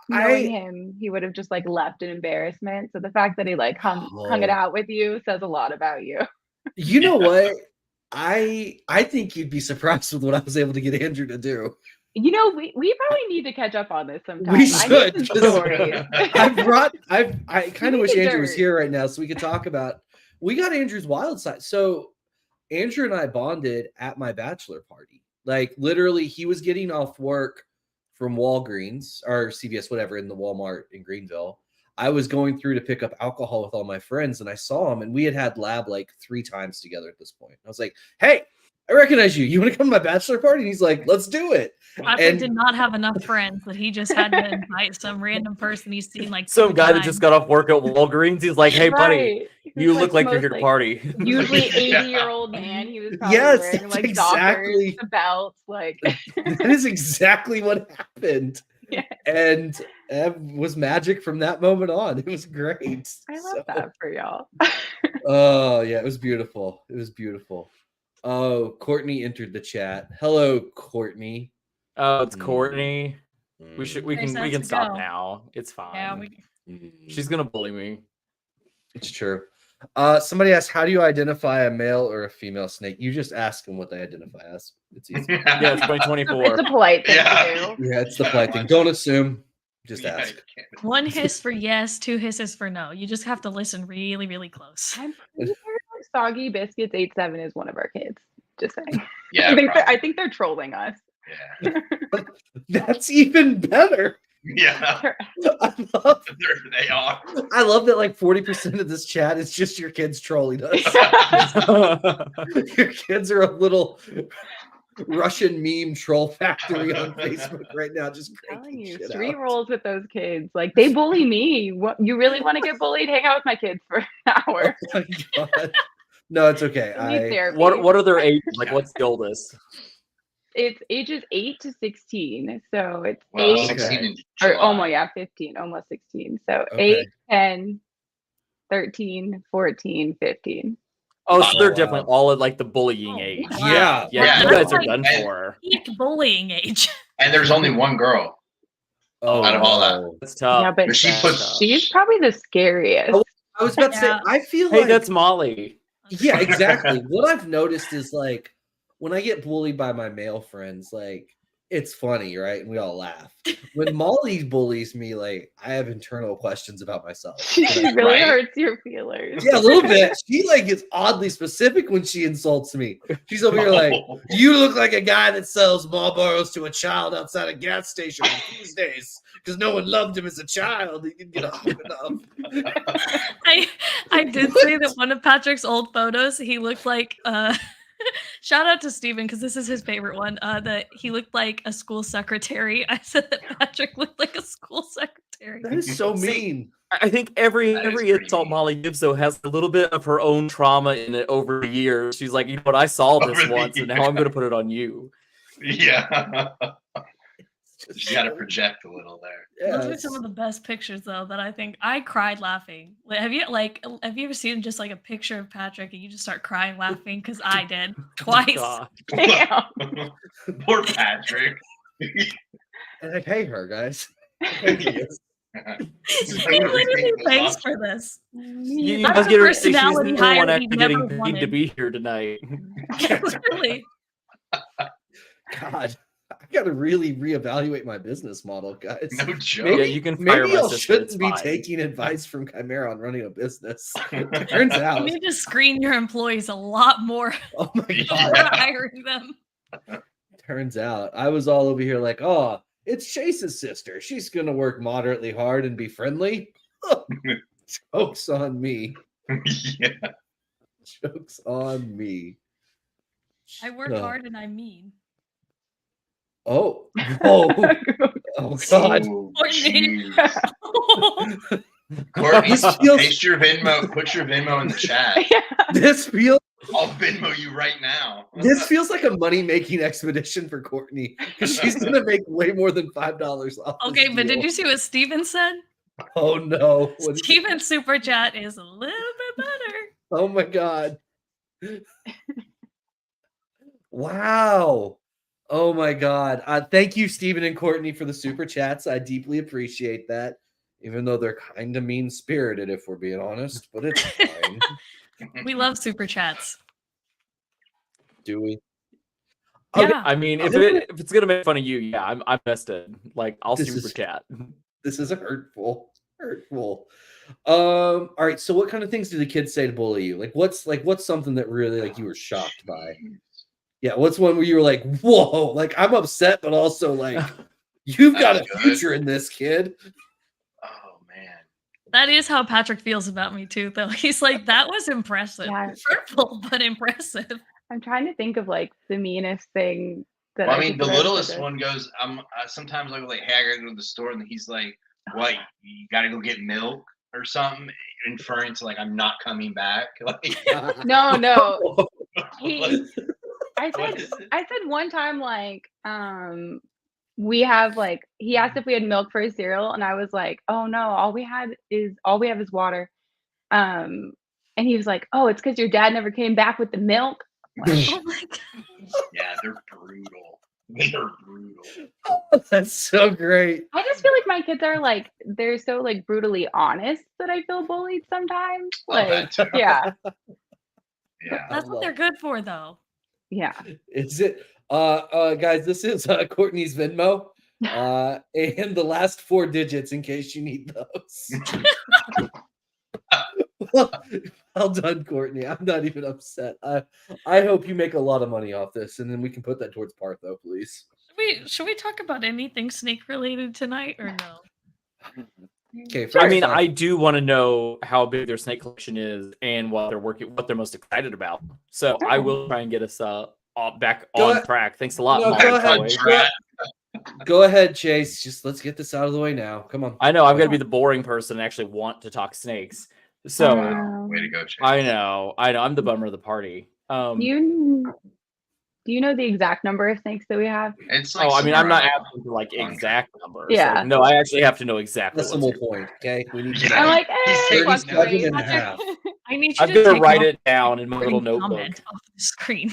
knowing him, he would have just like left in embarrassment. So the fact that he like hung it Oh. out with you says a lot about you. You know what? I think you'd be surprised with what I was able to get Andrew to do. You know, we probably need to catch up on this sometime. We I should. need some stories. I kind of need wish the Andrew was dirt. here right now so we could talk about. We got Andrew's wild side. So Andrew and I bonded at my bachelor party. Like literally, he was getting off work from Walgreens or CVS, whatever, in the Walmart in Greenville. I was going through to pick up alcohol with all my friends, and I saw him, and we had lab like 3 times together at this point. I was like, "Hey, I recognize you. You want to come to my bachelor party?" And he's like, "Let's do it." Patrick And- did not have enough friends that he just had to invite some random person he's seen like Some 3 guy that times. just got off work at Walgreens, he's like, "Hey, buddy, Right. He was, you look like you're most, here to party." Usually Yeah. 80-year-old man. He was probably Yes, wearing that's like exactly- Dockers, the belts, like That is exactly what happened. Yeah. And it was magic from that moment on. It was great. I love So- that for y'all. Oh, yeah, it was beautiful. It was beautiful. Oh, Courtney entered the chat. Hello, Courtney. Oh, it's Courtney. We There's can that to stop go. now. It's fine. Yeah, She's gonna bully me. It's true. Somebody asked, how do you identify a male or a female snake? You just ask them what they identify as. It's easy. Yeah, it's 2024. It's a polite thing Yeah. to do. Yeah, it's the polite thing. Don't assume. Just Yeah, ask. you can't- 1 hiss for yes, 2 hisses for no. You just have to listen really, really close. I'm pretty sure Soggy Biscuits 87 is one of our kids. Just saying. Yeah, I think they're trolling us. yeah. That's even better. Yeah, they are. I love that like 40% of this chat is just your kids trolling us. Your kids are a little Russian meme troll factory on Facebook right now, just I'm telling cranking you, shit street out. rolls with those kids. Like they bully me. What you really want to get bullied? Hang out with my kids for an hour. Oh my God. No, it's okay. They need therapy. What are their ages? Like, what's the oldest? It's ages 8 to 16. So it's Well, 8 16 in or July. almost 15, almost 16. So Okay. 8, 10, 13, 14, 15. Oh, so they're wow. definitely all at like the bullying Oh, age. wow. Yeah. Yeah, you That's guys are like done and- for. peak bullying age. And there's only one girl. Oh, Out of all that. no. That's tough. Yeah, but But she That's puts- tough. she's probably the scariest. Oh, I was about to say, Yeah. I feel Hey, like that's Molly. yeah, exactly. What I've noticed is like when I get bullied by my male friends, like it's funny, right? And we all laugh. When Molly bullies me, like I have internal questions about myself. She really Right? hurts your feelers. Yeah, a little bit. She like gets oddly specific when she insults me. She's over here like, "You look like a guy that sells Marlboros to a child outside a gas station on Tuesdays because no one loved him as a child. He didn't get off enough." I did say that one of Patrick's old photos, he looked like shout out to Steven because this is his favorite one. That he looked like a school secretary. I said that Patrick looked like a school secretary. That is so See, mean. I think every That is pretty insult mean. Molly gives though has a little bit of her own trauma in it over the years. She's like, you know what, I saw this Over the once, and now I'm going to put it on you. Yeah. You got to project a little there. Yeah, Those are some of the best pictures though that I think I cried laughing. Have you ever seen just like a picture of Patrick and you just start crying laughing? Because I did twice. God. Damn. Poor Patrick. and I pay her, guys. Thank you. He literally pays for this. You That's must a get her. She's the personality only hire one he actually never getting paid to wanted. be here tonight. Literally. God, I gotta really reevaluate my business model, guys. No joke. Yeah, you can fire Maybe my y'all sister. It's shouldn't be fine. taking advice from Chimera on running a business. Turns You out, need to screen your employees a lot more oh my before God. Yeah. hiring them. Turns out, I was all over here like, oh, it's Chaise's sister. She's gonna work moderately hard and be friendly. Jokes on me. Yeah. Jokes on me. I work No. hard and I mean. Oh, oh, oh God. Ooh, Courtney. jeez. Courtney, This feels- paste your Venmo. Put your Venmo in the chat. This feels I'll Venmo you right now. this feels like a money-making expedition for Courtney because she's gonna make way more than $5 off. this Okay, but did deal. you see what Steven said? Oh no! What is- Steven's super chat is a little bit better. Oh my God! Wow! Oh my God! Thank you, Stephen and Courtney, for the super chats. I deeply appreciate that, even though they're kind of mean-spirited, if we're being honest. But it's fine. We love super chats. Do we? Yeah. Okay, I mean, if it's gonna make fun of you, yeah, I'm vested. Like, I'll This super is- chat. This is hurtful. Hurtful. All right. So, what kind of things do the kids say to bully you? What's something that really like you were shocked by? Yeah. What's one where you were like, whoa, like I'm upset, but also like you've got a That's good. future in this, kid. Oh man. That is how Patrick feels about me too, though. He's like, that was impressive. Yeah. Hurtful, but impressive. I'm trying to think of like the meanest thing that Well, I I mean, could the throw littlest to this. one goes. Sometimes I go like, "Hey, I gotta go to the store," and he's like, "What? You gotta go get milk or something?" Inferring to like I'm not coming back. Like, No. He, I what said is it? I said one time like we have like he asked if we had milk for his cereal and I was like, oh no, all we have is water. And he was like, oh, it's because your dad never came back with the milk. Oh my God. Yeah, they're brutal. They're brutal. That's so great. I just feel like my kids are like they're so like brutally honest that I feel bullied sometimes. Love Like that too. yeah, Yeah. That's what they're good for, though. yeah. Is it? Guys, this is Courtney's Venmo. and the last 4 digits in case you need those. Well done, Courtney. I'm not even upset. I hope you make a lot of money off this, and then we can put that towards Partho, please. Should we talk about anything snake related tonight or no? Okay, I first mean, off, I do want to know how big their snake collection is and what they're most excited about. So I will try and get us back on track. Thanks a lot, No, Molly go ahead. Troy. Go ahead, Chase. Just let's get this out of the way now. Come on. I know I've got to be the boring person and actually want to talk snakes. So Wow, way to go, Chase. I know. I'm the bummer of the party. Do you know the exact number of snakes that we have? It's like I mean, I'm not asking for like exact numbers. Yeah. Like, no, I actually have to know exactly. Decimal point. Okay, we need to Yeah. know. I'm like, He's fluctuate. 37 and a half. I need you I'm to gonna take write off it down in my little Courtney's notebook. comment off the screen.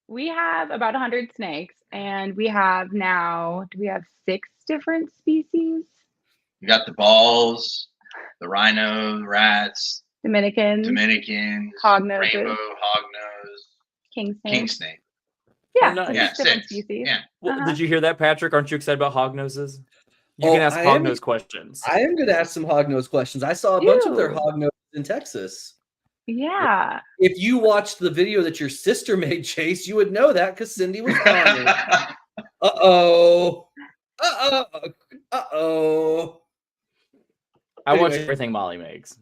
We have about 100 snakes, and we have now. Do we have 6 different species? You got the balls, the rhino, rats, Dominicans, hognoses, hognoses, rainbow, hognose, king snake. king snake. Yeah, Oh, nice. so Yeah, 6 different 6. species. Yeah. Well, did you hear that, Patrick? Aren't you excited about hognoses? You Oh, can ask I am- hognose questions. I am going to ask some hognose questions. I saw a bunch of their Ew. hognoses in Texas. Yeah. If you watched the video that your sister made, Chase, you would know that because Cindy was on it. Uh-oh. Uh-oh. Uh-oh. I watch Anyway. everything Molly makes.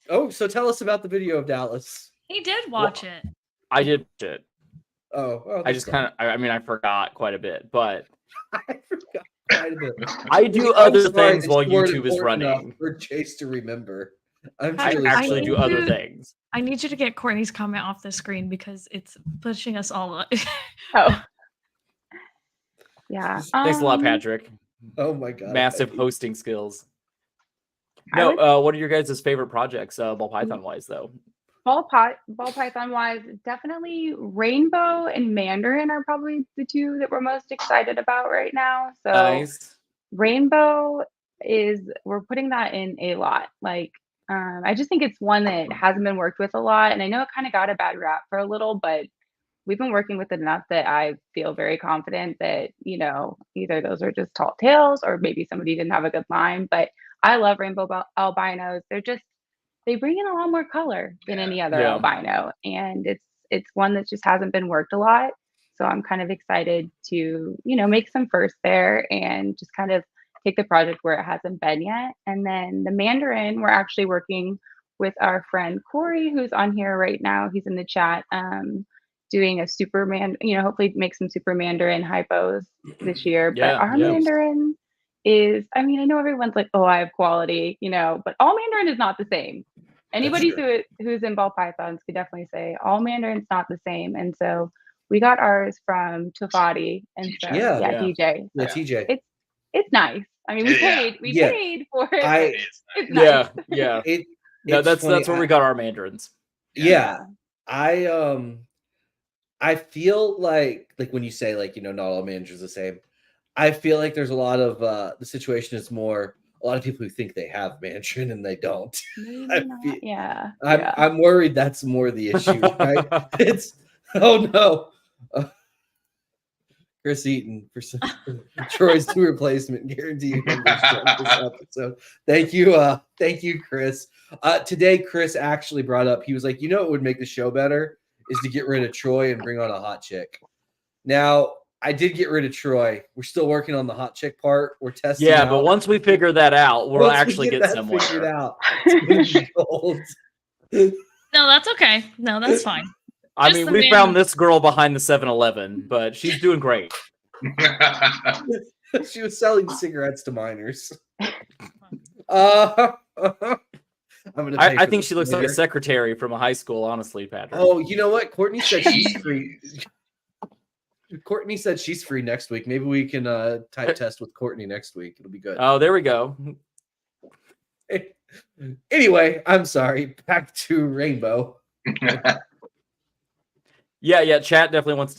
Oh, so tell us about the video of Dallas. He did watch it. I did it. Oh, I just kind of, I mean, I forgot quite a bit, but I forgot quite a bit. I do I'm other sorry things that while you weren't YouTube is important enough running. for Chase to remember. I'm I really actually sorry. do other things. I need you to get Courtney's comment off the screen because it's pushing us all up. Oh. Yeah. Thanks a lot, Patrick. Oh my god. Massive thank you. hosting skills. I No, what are your guys' favorite projects, ball python wise, though? Ball python wise, definitely rainbow and mandarin are probably the 2 that we're most excited about right now. So Nice. rainbow we're putting that in a lot. Like, I just think it's one that hasn't been worked with a lot, and I know it kind of got a bad rap for a little, but we've been working with it enough that I feel very confident that, either those are just tall tails or maybe somebody didn't have a good line. But I love rainbow albinos. They bring in a lot more color than any other albino, and it's one that just hasn't been worked a lot. So I'm kind of excited to, make some first there and just kind of take the project where it hasn't been yet. And then the mandarin, we're actually working with our friend Corey, who's on here right now. He's in the chat, doing a Superman, hopefully make some super mandarin hypos this year. But our mandarin is, I mean, I know everyone's like, oh, I have quality, but all mandarin is not the same. Anybody who's in ball pythons could definitely say all mandarin's not the same. And so we got ours from Tofati, and so DJ. Yeah, TJ. It's nice. I mean, we paid for it. It's nice. Yeah. That's where we got our mandarins. Yeah. I feel like when you say not all managers are the same, I feel like there's a lot of the situation is more a lot of people who think they have mandarin and they don't. I'm worried that's more the issue, right? It's no. Chris Eaton for Troy's 2 replacement guarantee numbers this episode. Thank you, Chris. Today, Chris actually brought up. He was like, what would make the show better is to get rid of Troy and bring on a hot chick. Now, I did get rid of Troy. We're still working on the hot chick part. We're testing. Yeah, but once we figure that out, we'll actually get somewhere. Figured out. It's gonna be gold. No, that's okay. No, that's fine. I mean, we found this girl behind the 7-Eleven, but she's doing great. She was selling cigarettes to minors. I think she looks like a secretary from a high school, honestly, Patrick. Oh, you know what? Courtney said she's free. Courtney said she's free next week. Maybe we can type test with Courtney next week. It'll be good. Oh, there we go. Anyway, I'm sorry. Back to Rainbow. Yeah. Chat definitely wants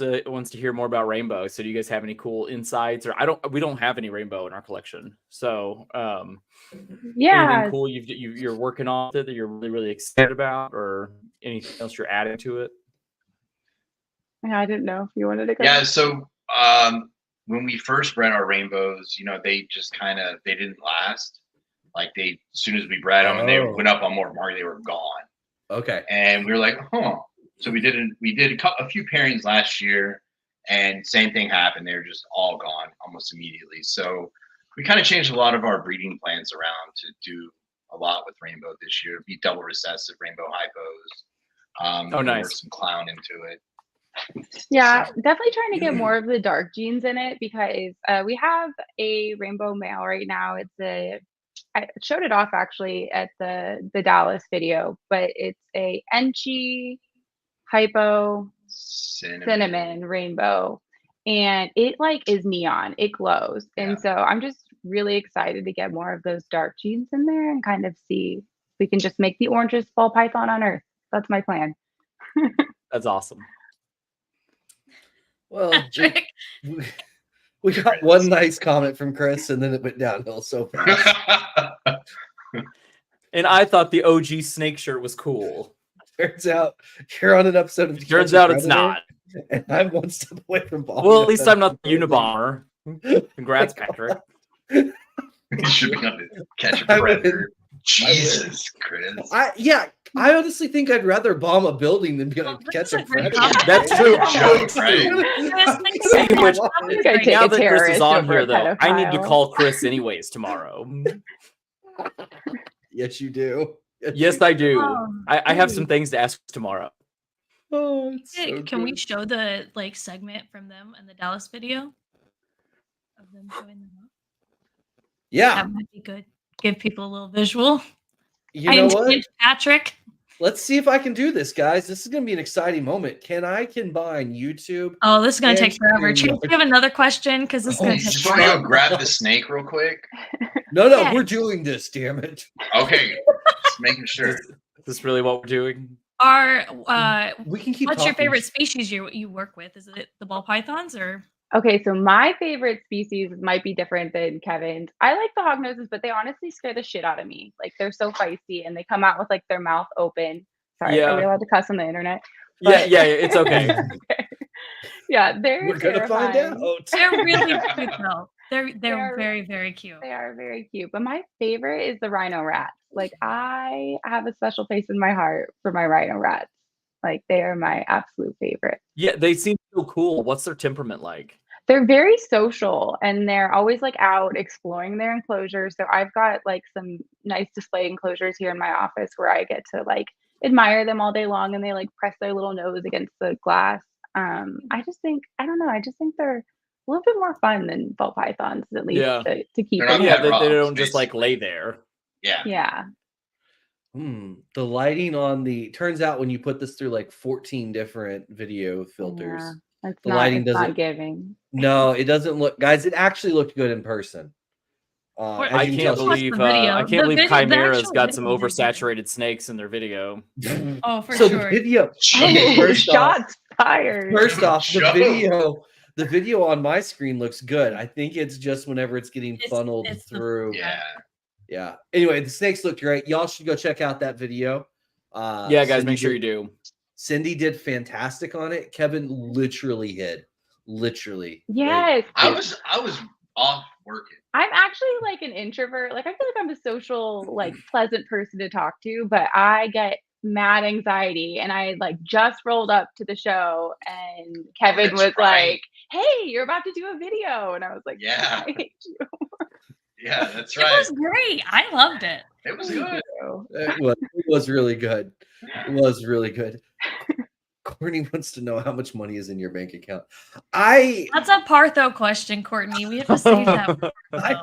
to hear more about Rainbow. So, do you guys have any cool insights? Or we don't have any Rainbow in our collection. So, anything cool you're working on that you're really, really excited about, or anything else you're adding to it? I didn't know if you wanted to go. Yeah. So, when we first bred our rainbows, they just they didn't last. Like as soon as we bred them and they went up on more market, they were gone. Okay. And we were like, huh. So we did a few pairings last year, and same thing happened. They were just all gone almost immediately. So we kind of changed a lot of our breeding plans around to do a lot with rainbow this year. Be double recessive rainbow hypos. Nice. Work some clown into it. Yeah, definitely trying to get more of the dark genes in it because we have a rainbow male right now. I showed it off actually at the Dallas video, but it's a Enchi hypo cinnamon rainbow, and it is neon. It glows, and so I'm just really excited to get more of those dark genes in there and kind of see if we can just make the orangest ball python on earth. That's my plan. That's awesome. Well, we got one nice comment from Chris, and then it went downhill so fast. And I thought the OG snake shirt was cool. Turns out you're on an episode of Turns out it's not. And I'm one step away from ball. Well, at least I'm not the Unabomber. Congrats, Patrick. You should be on to catch a predator. Jesus, Chris. I honestly think I'd rather bomb a building than be able to catch a predator. That's true. Joke, right? Now that Chris is on here, though, I need to call Chris anyways tomorrow. Yes, you do. Yes, I do. I have some things to ask tomorrow. Oh, can we show the segment from them in the Dallas video of them showing them up? Yeah, that might be good. Give people a little visual. You know what, Patrick? Let's see if I can do this, guys. This is going to be an exciting moment. Can I combine YouTube? Oh, this is going to take forever. Do you have another question? Because this is going to take forever. Just want to grab the snake real quick. No, we're doing this. Damn it. Okay, just making sure. Is this really what we're doing? We can keep. What's your favorite species you work with? Is it the ball pythons or? Okay, so my favorite species might be different than Kevin's. I like the hognoses, but they honestly scare the shit out of me. They're so feisty, and they come out with their mouth open. Sorry, are we allowed to cuss on the internet? But... Yeah, it's okay. Okay. Yeah, we're gonna find out. They're really cute though. They're very, very cute. They are very cute. But my favorite is the rhino rats. I have a special place in my heart for my rhino rats. They are my absolute favorite. Yeah, they seem so cool. What's their temperament like? They're very social, and they're always out exploring their enclosures. So I've got some nice display enclosures here in my office where I get to admire them all day long, and they press their little nose against the glass. I just think they're a little bit more fun than ball pythons, at least to keep them. Yeah, they don't just lay there. Yeah. The lighting on turns out when you put this through 14 different video filters. Yeah. Lighting doesn't not giving. No, it doesn't look. Guys, it actually looked good in person. I can't believe Chimera's got some oversaturated snakes in their video. Oh, for sure. The video. Shots fired. First off, the video on my screen looks good. I think it's just whenever it's getting funneled through. Yeah. Anyway, the snakes look great. Y'all should go check out that video. Yeah, guys, make sure you do. Cindi did fantastic on it. Kevin literally hid. Literally. Yes. I was off working. I'm actually an introvert. I feel I'm a social, pleasant person to talk to, but I get mad anxiety. And I just rolled up to the show, and Kevin was right. "Hey, you're about to do a video," and I was "Yeah, I hate you." Yeah, that's right. It was great. I loved it. It was good. It was really good. It was really good. Courtney wants to know how much money is in your bank account. That's a Partho question, Courtney. We have to save that.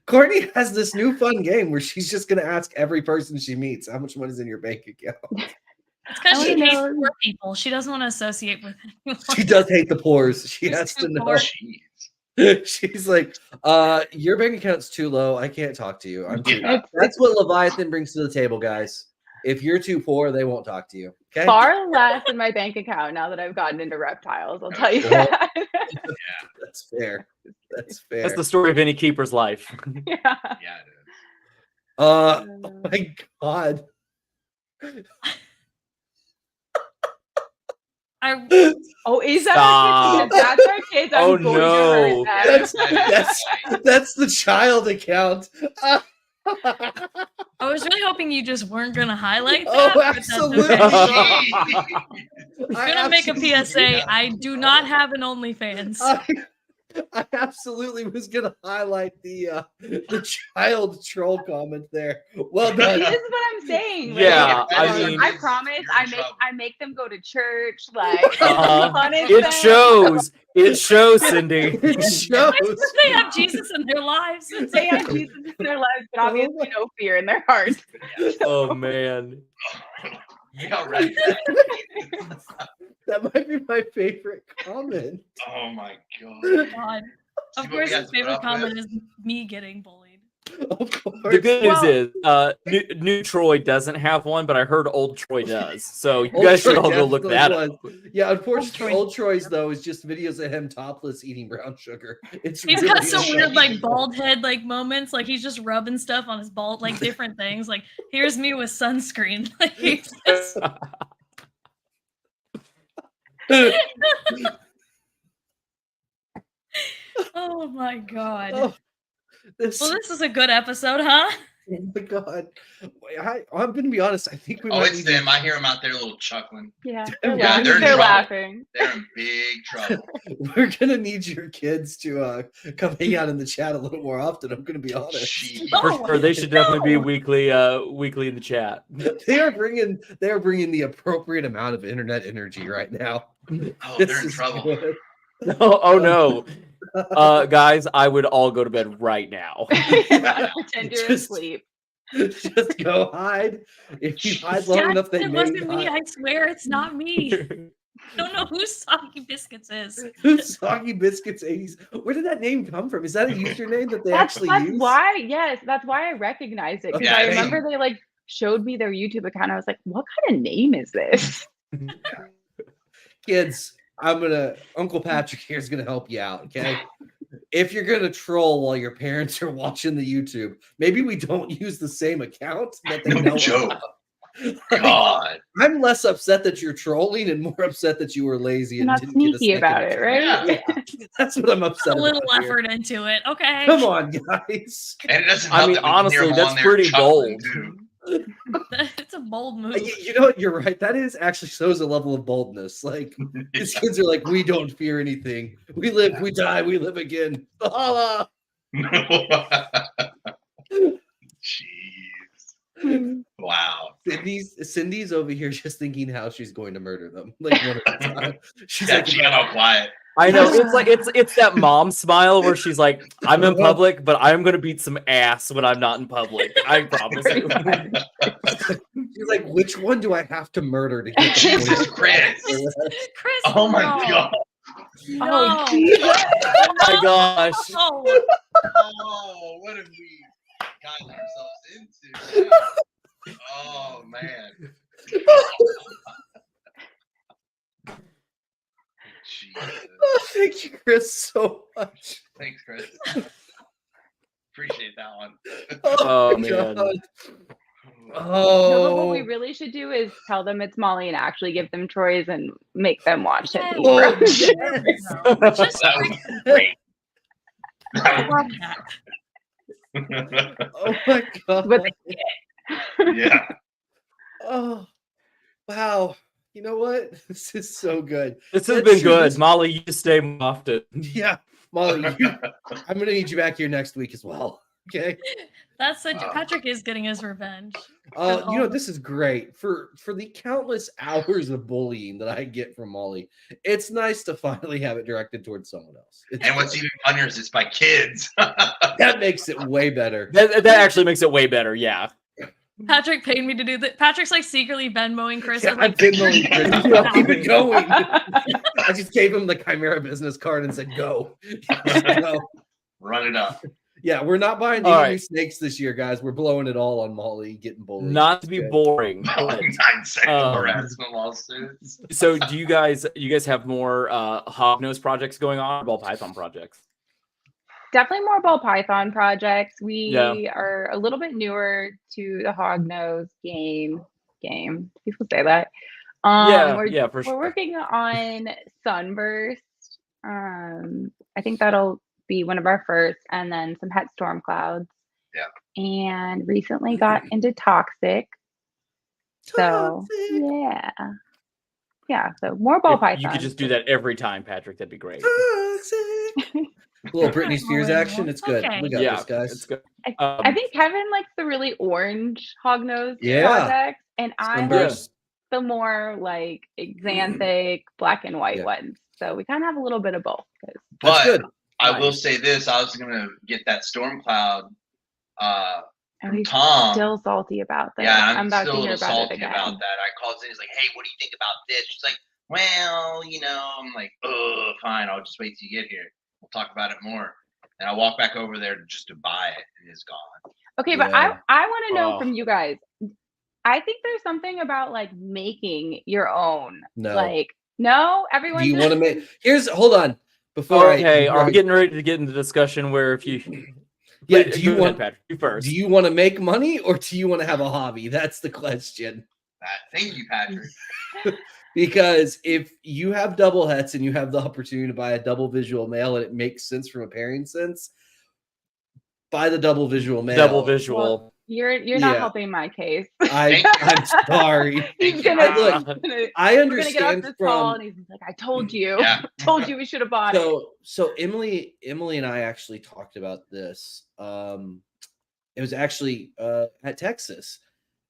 Courtney has this new fun game where she's just going to ask every person she meets how much money is in your bank account. It's because she hates poor people. She doesn't want to associate with anyone. She does hate the poors. She has to know. She's like, your bank account's too low. I can't talk to you. That's what Leviathan brings to the table, guys. If you're too poor, they won't talk to you. Okay. Far less in my bank account now that I've gotten into reptiles. I'll tell you that. Yeah, that's fair. That's fair. That's the story of any keeper's life. Yeah. Yeah, it is. Oh my God. Oh, is that Stop. our kids? If that's our kids, I'm Oh, going no. to hurt them. That's the child account. I was really hoping you just weren't gonna highlight that. Oh, but that's absolutely okay. not. I'm I gonna make a absolutely- PSA. I do not have an OnlyFans. I absolutely was gonna highlight the child troll comment there. Well See, done. this is what I'm saying. Yeah, like, I mean, I promise. I make them go to church. Like, punish it them. shows. It shows, Cindy. It shows. They have Jesus in their lives. They have Jesus in their lives, but obviously no fear in their hearts. Oh man. Yeah, right. That might be my favorite comment. Oh my god. God. See Of what course, we have his to put favorite up comment with? is me getting bullied. Of course. The good news Well- is, new Troy doesn't have one, but I heard old Troy does. So you Old guys should Troy all go look that definitely up. was. Yeah, unfortunately, Troy- old Troy's though is just videos of him topless eating brown sugar. It's He's really got some funny. weird like bald head like moments, like he's just rubbing stuff on his bald, like different things. Like here's me with sunscreen. Like he's just- oh my god. Oh, this, Well, this is a good episode, huh? oh my god! I'm gonna be honest. I think we Oh, might it's need them. I hear them out there, a little chuckling. Yeah, Yeah, they're in they're trouble. laughing. They're in big trouble. We're gonna need your kids to come hang out in the chat a little more often. I'm gonna be honest. Jeez. For Oh, sure, they should definitely be no. weekly in the chat. They are bringing the appropriate amount of internet energy right now. Oh, This they're in is trouble. good. Oh no, guys, I would all go to bed right now. Pretend you're Just- asleep. Just go hide. If you hide long Yes, enough, they it may wasn't me. hide. I swear it's not me. I don't know who Soggy Biscuits is. Soggy Biscuits 80s. Where did that name come from? Is that a username that they That's actually use? why. Yes, that's why I recognized it because Yeah, I I think- remember they like showed me their YouTube account. I was like, what kind of name is this? Kids, Uncle Patrick here is gonna help you out, okay? If you're gonna troll while your parents are watching the YouTube, maybe we don't use the same account that they No know joke. about. God. I'm less upset that you're trolling and more upset that you were lazy and Not didn't get a sneaky about second it, account. right? Yeah, that's what I'm upset A little about here. effort into it. Okay. Come on, guys. And it doesn't I help mean, that we can hear honestly, them that's on there pretty chuckling, bold. too. It's a bold move. You know what? You're right. That is actually shows a level of boldness. Like these kids are like, we don't fear anything. We live, we die, we live again. Ah. Jeez. Wow. Cindy's over here just thinking how she's going to murder them. Like one at a time. She's Yeah, like, she got all quiet. I know it's like it's that mom smile where she's like, I'm in public, but I'm gonna beat some ass when I'm not in public. I promise you. she's like, which one do I have to murder to get Jesus Christ. Chris. Oh my no. god. No. Oh, Jesus. Oh my gosh. No. Oh, what have we gotten ourselves into? Oh man. Jesus. Thank you, Chris, so much. Thanks, Chris. Appreciate that one. Oh, my man. God. No, but what we Oh. really should do is tell them it's Molly and actually give them Troy's and make them watch it. Oh, Just That was great. I love that. Oh my god. But Yeah. Oh, wow. You know what? This is so good. This has That's been true. good. Molly, you just stay more often. Yeah, Molly, I'm gonna need you back here next week as well. Okay. That's such. Wow. Patrick is getting his revenge. You know, this is great for the countless hours of bullying that I get from Molly. It's nice to finally have it directed towards someone else. And what's even funnier is it's by kids. That makes it way better. That actually makes it way better. Yeah. Patrick paid me to do that. Patrick's like secretly Venmoing Chris. Yeah, I'm I like, didn't really Yeah. keep it going. I just gave him the Chimera business card and said, "Go." Go. Run it up. Yeah, we're not buying All any right. new snakes this year, guys. We're blowing it all on Molly getting bullied. Not to be Okay. boring. but- 9-second harassment lawsuits. So do you guys have more hognose projects going on or ball python projects? definitely more ball python projects. We Yeah. are a little bit newer to the hognose game. People say that. For sure. We're working on Sunburst. I think that'll be one of our first, and then some het storm clouds. Yeah. And recently got into Toxic. So yeah. So more ball pythons. You could just do that every time, Patrick. That'd be great. A little Britney Spears action. It's good. Okay. We got this, guys. It's good. I think Kevin likes the really orange hognose Yeah. projects, and I like Sunburst. the more like xanthic black and white ones. So we kind of have a little bit of both. That's But good. I will say this: I was gonna get that storm cloud And from he's Tom. still salty about that. Yeah, I'm about still to a hear little about it salty again. about that. I called in. He's like, "Hey, what do you think about this?" She's like, "Well, you know." I'm like, "Oh, fine. I'll just wait till you get here. We'll talk about it more." And I walk back over there just to buy it, and it's gone. Okay, but I want to know from you guys. I think there's something about like making your own. No. Like, no, everyone. Do you want to make? Hold on. Before are we getting ready to get into the discussion where if you? Yeah. Do you want Patrick? You first. Do you want to make money or do you want to have a hobby? That's the question. Thank you, Patrick. Because if you have double hets and you have the opportunity to buy a double visual male and it makes sense from a pairing sense, buy the double visual male. Double visual. Well, you're not helping my case. I'm sorry. He's gonna look. I understand get from. And he's like, I told you. Told you we should have bought it. So Emily and I actually talked about this. It was actually at Texas.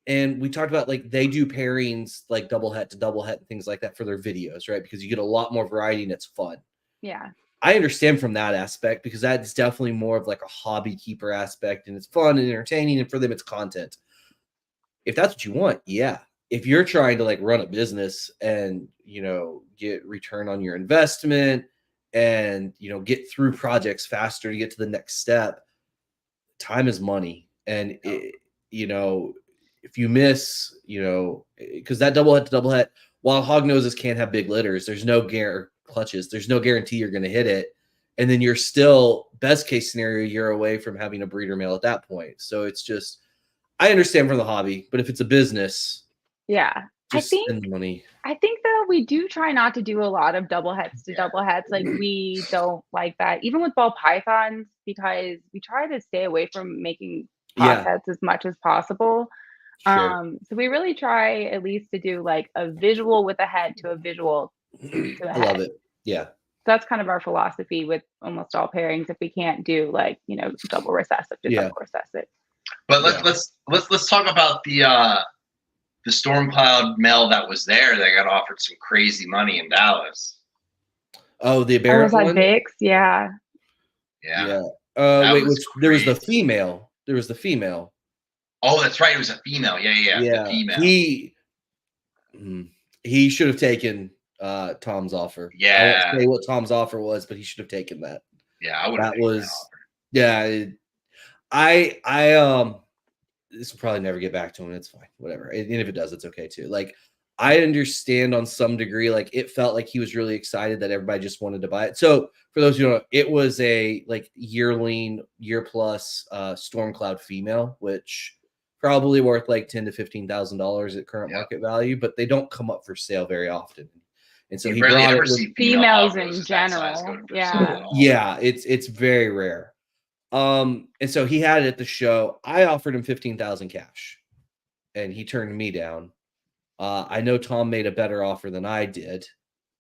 And we talked about like they do pairings like double het to double het and things like that for their videos, right? Because you get a lot more variety and it's fun. Yeah. I understand from that aspect because that's definitely more of like a hobby keeper aspect and it's fun and entertaining and for them it's content. If that's what you want, yeah. If you're trying to like run a business and, you know, get return on your investment and, you know, get through projects faster to get to the next step, time is money. And, you know, if you miss, you know, because that double het to double het, while hog noses can have big litters, there's no clutches. There's no guarantee you're going to hit it. And then you're still, best case scenario, you're away from having a breeder male at that point. So it's just, I understand from the hobby, but if it's a business, just spend the money. I think though we do try not to do a lot of double hets to double hets. Like we don't like that, even with ball pythons, because we try to stay away from making cross hets as much as possible. Sure. So we really try at least to do like a visual with a head to a visual to a head. I love it. Yeah. That's kind of our philosophy with almost all pairings. If we can't do like, you know, double recessive to double recessive. But let's talk about the storm cloud male that was there that got offered some crazy money in Dallas. Oh, the Aberrant one? Vix, yeah. Wait, there was the female. There was the female. Oh, that's right. It was a female. Yeah. The female. He should have taken Tom's offer. Yeah. I won't say what Tom's offer was, but he should have taken that. Yeah, I would have. That was. Yeah. This will probably never get back to him. It's fine. Whatever. And if it does, it's okay too. Like, I understand on some degree, like it felt like he was really excited that everybody just wanted to buy it. So for those who don't know, it was a like year plus storm cloud female, which probably worth like $10,000 to $15,000 at current market value, but they don't come up for sale very often. And so he brought it with females in general. Yeah, it's very rare. And so he had it at the show. I offered him $15,000 cash, and he turned me down. I know Tom made a better offer than I did,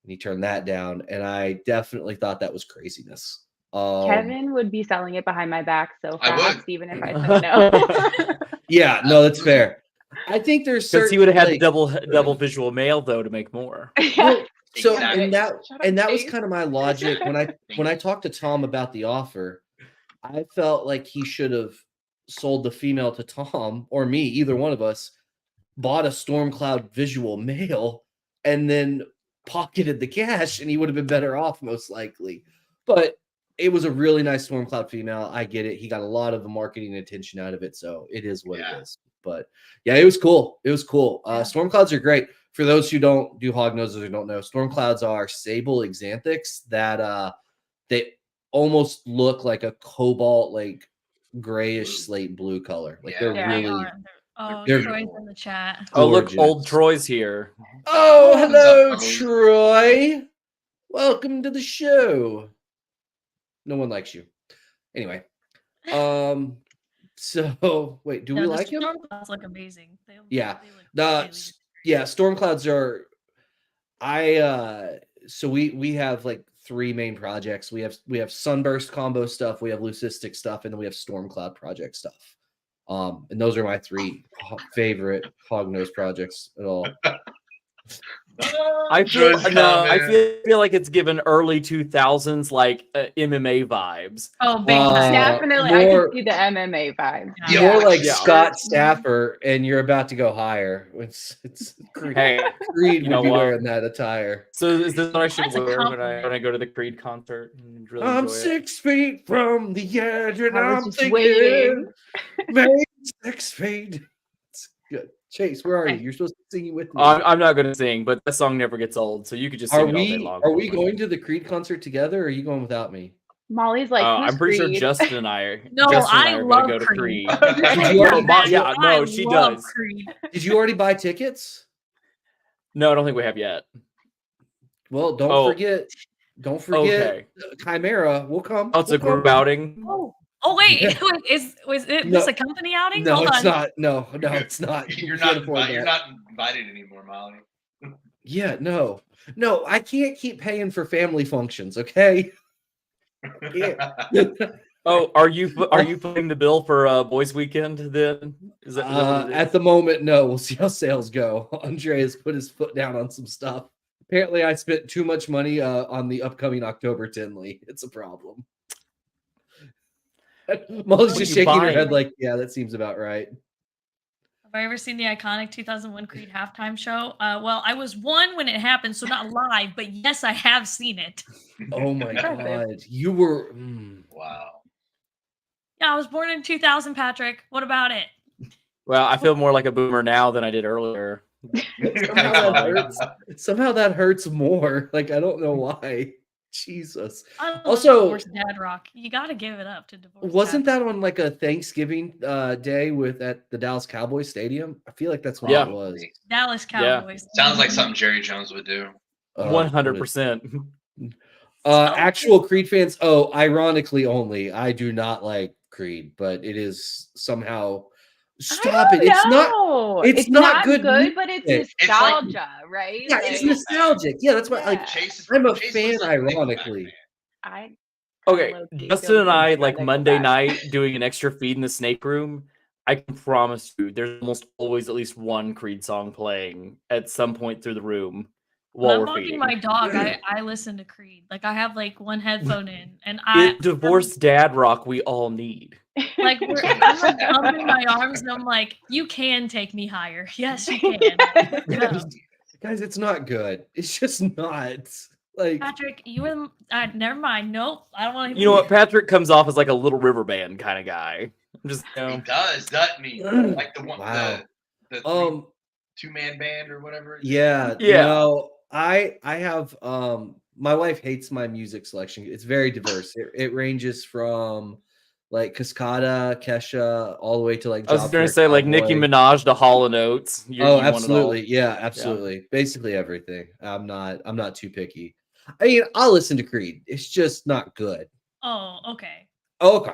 and he turned that down. And I definitely thought that was craziness. Kevin would be selling it behind my back so fast, even if I said no. Yeah, no, that's fair. I think there's because he would have had the double visual male though to make more. Well, so and that was kind of my logic when I talked to Tom about the offer. I felt like he should have sold the female to Tom or me, either one of us, bought a storm cloud visual male, and then pocketed the cash, and he would have been better off most likely. But it was a really nice storm cloud female. I get it. He got a lot of the marketing attention out of it, so it is what it is. But yeah, it was cool. It was cool. Storm clouds are great. For those who don't do hog noses or don't know, storm clouds are sable xanthics that they almost look like a cobalt, like grayish slate blue color. Like they're really. Troy's in the chat. Oh, look, old Troy's here. Oh, What's hello, up, fellas? Troy. Welcome to the show. No one likes you. Anyway, so wait, do we like him? Storm clouds look amazing. Yeah. They look Yeah, storm clouds are so we have like 3 main projects. We have sunburst combo stuff, we have leucistic stuff, and then we have storm cloud project stuff. And those are my 3 favorite hognose projects at all. I feel like it's given early 2000s like MMA vibes. Oh, big time. Definitely, I can see the MMA vibe. More like Yeah. Scott Staffer, and you're about to go higher. It's Creed. Hey, Creed you would know be what? wearing that attire. So is this what I should That's a wear when compliment. I go to the Creed concert? And really I'm enjoy it? 6 feet from the edge, and I was I'm just thinking, waiting. maybe 6 feet. It's good. Chase, where are you? You're supposed to be singing with me. I'm not going to sing, but that song never gets old, so you could just sing it all day long. Are we going to the Creed concert together, or are you going without me? Molly's like, I'm pretty sure Creed? Justin and I. No, Justin and I are love gonna go to Creed. Creed. Did you already Yeah, no, she love does. Creed. Did you already buy tickets? No, I don't think we have yet. Well, don't Oh. forget. Don't forget Okay. Chimera. We'll come. Oh, it's a group outing. Oh wait, Yeah. was it No. this a company outing? No, Hold it's on. not. No, it's not. You're We can't not afford invited. You're that. not invited anymore, Molly. Yeah, no. I can't keep paying for family functions. Okay. Oh, are you putting the bill for Boys Weekend then? Is that what it is? At the moment, no. We'll see how sales go. Andre has put his foot down on some stuff. Apparently, I spent too much money on the upcoming October Tinley. It's a problem. Molly's What just are you shaking her buying? head like, yeah, that seems about right. Have I ever seen the iconic 2001 Creed halftime show? Well, I was 1 when it happened, so not live, but yes, I have seen it. Oh my god, you were. Wow. Yeah, I was born in 2000, Patrick. What about it? Well, I feel more like a boomer now than I did earlier. Somehow that hurts more. Like, I don't know why. Jesus. I love Also, divorced dad rock. You got to give it up to divorce. wasn't that on like a Thanksgiving day at the Dallas Cowboys Stadium? I feel like that's what it was. Dallas Cowboys? Sounds like something Jerry Jones would do. 100%. Actual Creed fans. Oh, ironically only. I do not like Creed, but it is somehow. Stop it! It's not good, but it's nostalgia, right? Yeah, like, it's nostalgic. Yeah, that's why. Yeah. Like, Chase, I'm a Chase fan, was a Nickelback ironically. fan. Okay, low-key Justin feel and I, good like about Monday Nickelback. night, doing an extra feed in the snake room. I can promise you, there's almost always at least one Creed song playing at some point through the room When while I'm we're walking feeding. my dog, I listen to Creed. Like I have like one headphone in, and It's divorced dad rock we all need. like I'm like pumping my arms, and I'm like, you can take me higher. Yes, you can. No. Guys, it's not good. It's just not. Like, Patrick, you and never mind. Nope, I don't want to. You know what? Patrick comes off as like a Little River Band kind of guy. I'm just, He does, doesn't he? Like the one, Wow. the 2-man band or whatever. Yeah. Yeah. No, I have my wife hates my music selection. It's very diverse. It ranges from like Cascada, Kesha, all the way to like I was Job going Fair to say like Cowboy. Nicki Minaj to Hall and Oates. Oh, absolutely. Yeah, absolutely. Basically everything. I'm not too picky. I mean, I'll listen to Creed. It's just not good. Oh, okay. Okay.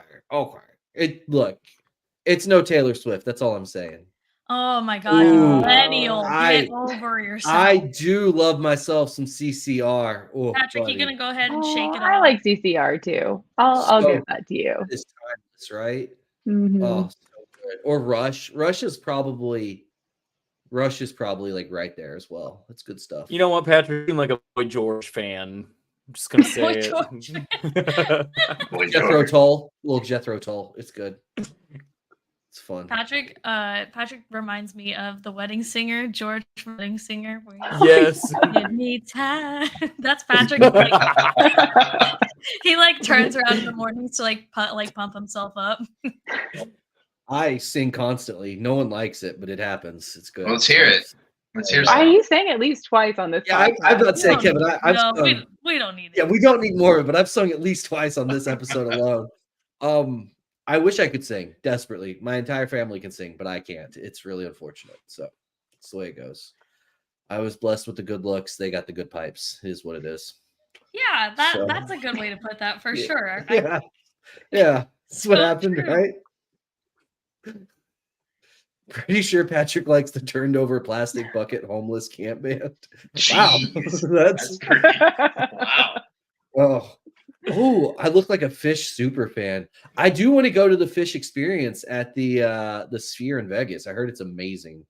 It's no Taylor Swift. That's all I'm saying. Oh my God, Ooh, millennial, I- get over yourself. I do love myself some CCR. Oh, Patrick, buddy. you gonna go ahead and shake it I off? like CCR too. I'll So give that to you. It's timeless, right? Mhm. Oh, so good. Or Rush. Rush is probably like right there as well. It's good stuff. You know what, Patrick? You seem like a Boy George fan. I'm just going to say Boy it. George. Boy Jethro George. Tull, little Jethro Tull. It's good. It's fun. Patrick reminds me of the Wedding Singer, George from Wedding Singer. Where Yes. give me time. That's Patrick. Like, he like turns around in the mornings to like pump himself up. I sing constantly. No one likes it, but it happens. It's good. Well, let's hear it. Let's hear Why some. you sang at least twice on this Yeah, podcast? I'm not saying, Kevin. I've No, sung, we don't need it. yeah, we don't need more of it, but I've sung at least twice on this episode alone. I wish I could sing desperately. My entire family can sing, but I can't. It's really unfortunate. So it's the way it goes. I was blessed with the good looks. They got the good pipes, is what it is. Yeah, So- that's a good way to put that for sure. Yeah. Yeah. That's what So happened, true. right? Pretty sure Patrick likes the turned over plastic bucket homeless camp band. Wow. Jeez, That's that's pretty. Wow. oh, I look like a fish super fan. I do want to go to the fish experience at the Sphere in Vegas. I heard it's amazing.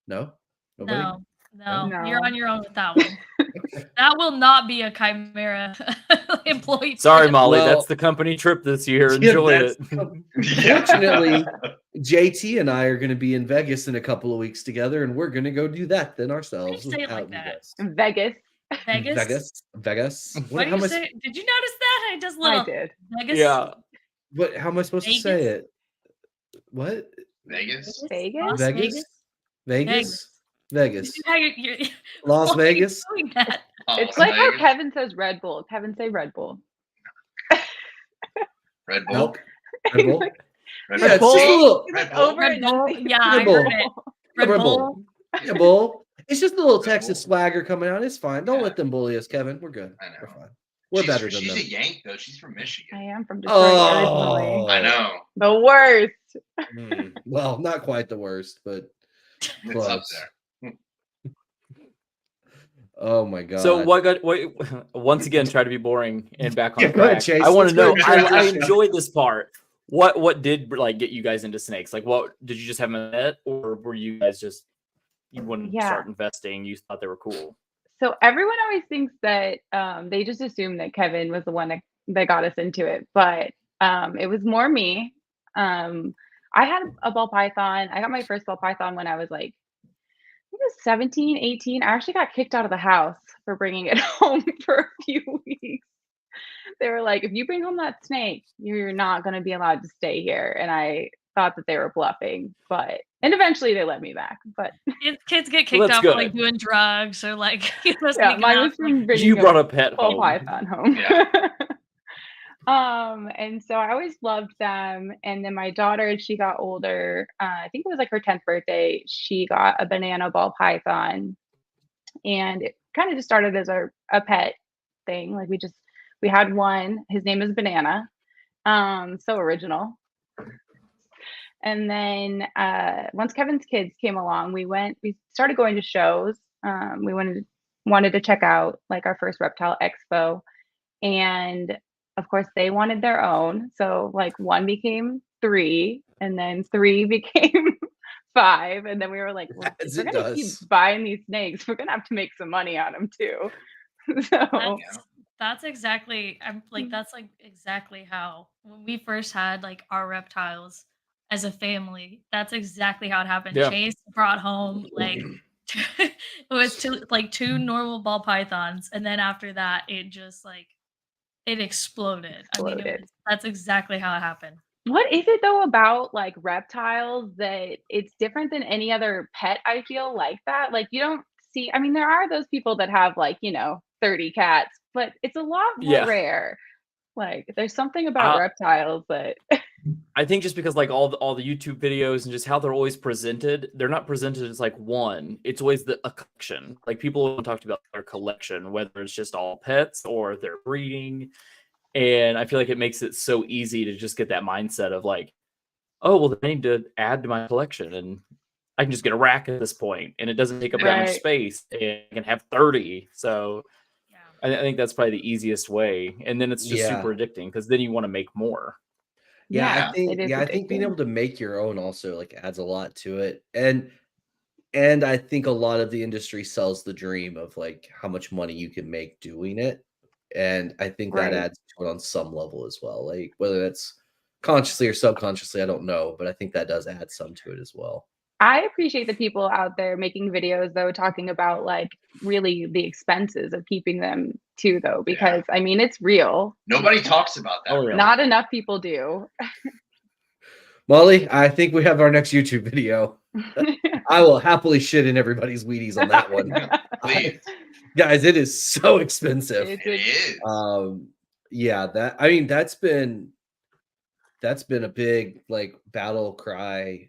No? Nobody? No, No. you're on your own with that one. That will not be a Chimera employee. Sorry, trip. Molly. Well- that's the company trip this year. Yeah, Enjoy that's- it. Fortunately, JT and I are going to be in Vegas in a couple of weeks together, and we're going to go do that then ourselves. Why do you say it out like in that? Vegas. Vegas. Vegas. What, Why how do am you I, say? Did you notice that? I just little I did. Vegas. Yeah. what? How am I supposed to say Vegas? it? What? Vegas. Vegas? Las Vegas? Vegas? Vegas. Did you have your Las why are you Vegas? doing that? Oh, It's like how Vegas. Kevin says Red Bull. Kevin say Red Bull. Red Bull. Milk? Red Bull? Red Yeah, it's Bull. just a little He's Red like Bull. over Red Bull? enunciating. Yeah, I Red heard Bull. it. Red Red Bull. Bull. Yeah, Bull. It's just a little Red Texas Bull. swagger coming out. It's fine. Don't Yeah. let them bully us, Kevin. We're good. I know. We're fine. We're better than She's them. a Yank though. She's from I Michigan. am from Detroit originally. I know. The worst. Well, not quite the worst, but It's up close. there. Oh my god. So once again, try to be boring and back on Yeah, go ahead, track. Chase. I want to Let's know. go ahead. I enjoyed this part. What did like get you guys into snakes? Like, what did you just have them met, or were you guys just you wanted to start investing? You thought they were cool. So everyone always thinks that they just assume that Kevin was the one that got us into it, but it was more me. I had a ball python. I got my first ball python when I was like, I think it was 17, 18. I actually got kicked out of the house for bringing it home for a few weeks. They were like, if you bring home that snake, you're not going to be allowed to stay here. And I thought that they were bluffing, and eventually they let me back. But Kids get Well, kicked that's out for like good. doing drugs or like yeah, mine was from bringing You brought a pet ball home. python home. Yeah. And so I always loved them. And then my daughter, as she got older, I think it was like her 10th birthday, she got a banana ball python. And it kind of just started as a pet thing. Like we had one, his name is Banana. So original. And then once Kevin's kids came along, we started going to shows. We wanted to check out like our first reptile expo. And of course they wanted their own. So like 1 became 3 and then 3 became 5. And then we were like, well, if we're going to keep buying these snakes, we're going to have to make some money on them too. So that's exactly that's like exactly how when we first had like our reptiles as a family, that's exactly how it happened. Yeah. Chaise brought home like it was two normal ball pythons, and then after that it just like it exploded. I mean, that's exactly how it happened. What is it though about like reptiles that it's different than any other pet? I feel like that. Like you don't see, I mean, there are those people that have like, 30 cats, but it's a lot more rare. Like there's something about reptiles that I think just because like all the YouTube videos and just how they're always presented, they're not presented as like one. It's always a collection. Like people talk about their collection, whether it's just all pets or they're breeding. And I feel like it makes it so easy to just get that mindset of like, oh, well, I need to add to my collection and I can just get a rack at this point and it doesn't take up that much space and I can have 30. So I think that's probably the easiest way. And then it's just super addicting because then you want to make more. I think being able to make your own also like adds a lot to it. And I think a lot of the industry sells the dream of like how much money you can make doing it. And I think that adds to it on some level as well. Like whether that's consciously or subconsciously, I don't know, but I think that does add some to it as well. I appreciate the people out there making videos though, talking about like really the expenses of keeping them too though, because I mean, it's real. Nobody talks about that. Oh, yeah. Not enough people do. Molly, I think we have our next YouTube video. I will happily shit in everybody's Wheaties on that one. Please. Guys, it is so expensive. It is. That's been a big like battle cry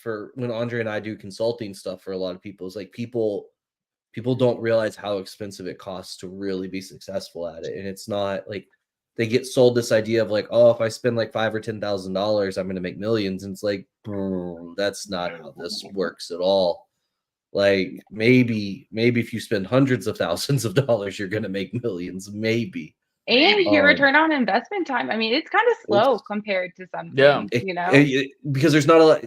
for when Andre and I do consulting stuff for a lot of people, is like people don't realize how expensive it costs to really be successful at it. And it's not like they get sold this idea of like, oh, if I spend like $5,000 or $10,000, I'm going to make millions. And it's like, that's not how this works at all. Like maybe if you spend hundreds of thousands of dollars, you're going to make millions, maybe. And your return on investment time. I mean, it's kind of slow compared to some things, you know, because there's not a lot.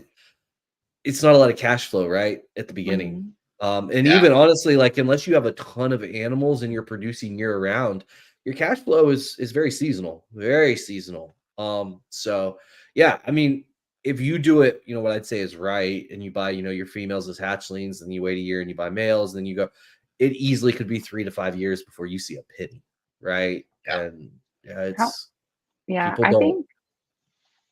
It's not a lot of cash flow, right, at the beginning. And even honestly, like unless you have a ton of animals and you're producing year round, your cash flow is very seasonal, very seasonal. So yeah, I mean, if you do it, you know, what I'd say is right, and you buy, you know, your females as hatchlings, and you wait a year and you buy males, then you go, it easily could be 3 to 5 years before you see a penny, right? And I think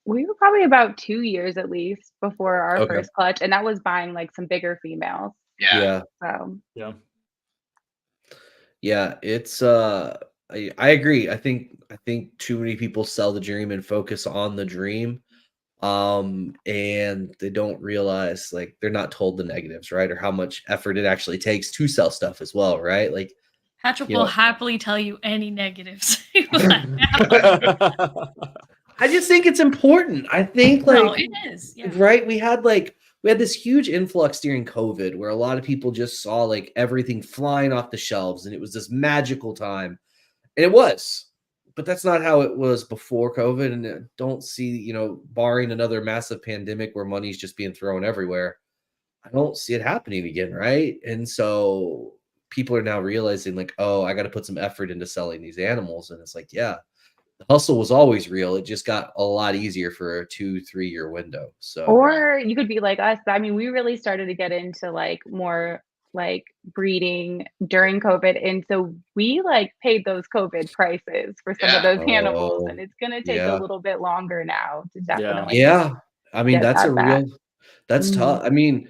we were probably about 2 years at least before our first clutch, and that was buying like some bigger females. So it's I agree. I think too many people sell the dream and focus on the dream, and they don't realize, like, they're not told the negatives, right, or how much effort it actually takes to sell stuff as well, right? Like Patrick will happily tell you any negatives. I just think it's important. I think like it is, right. We had this huge influx during COVID where a lot of people just saw like everything flying off the shelves, and it was this magical time. And it was, but that's not how it was before COVID. And I don't see, you know, barring another massive pandemic where money's just being thrown everywhere, I don't see it happening again, right? And so people are now realizing like, oh, I got to put some effort into selling these animals. And it's like, yeah, the hustle was always real. It just got a lot easier for a 2-3 year window. So, or you could be like us. I mean, we really started to get into like more like breeding during COVID, and so we like paid those COVID prices for some of those animals, and it's gonna take a little bit longer now to definitely. I mean, that's tough. I mean,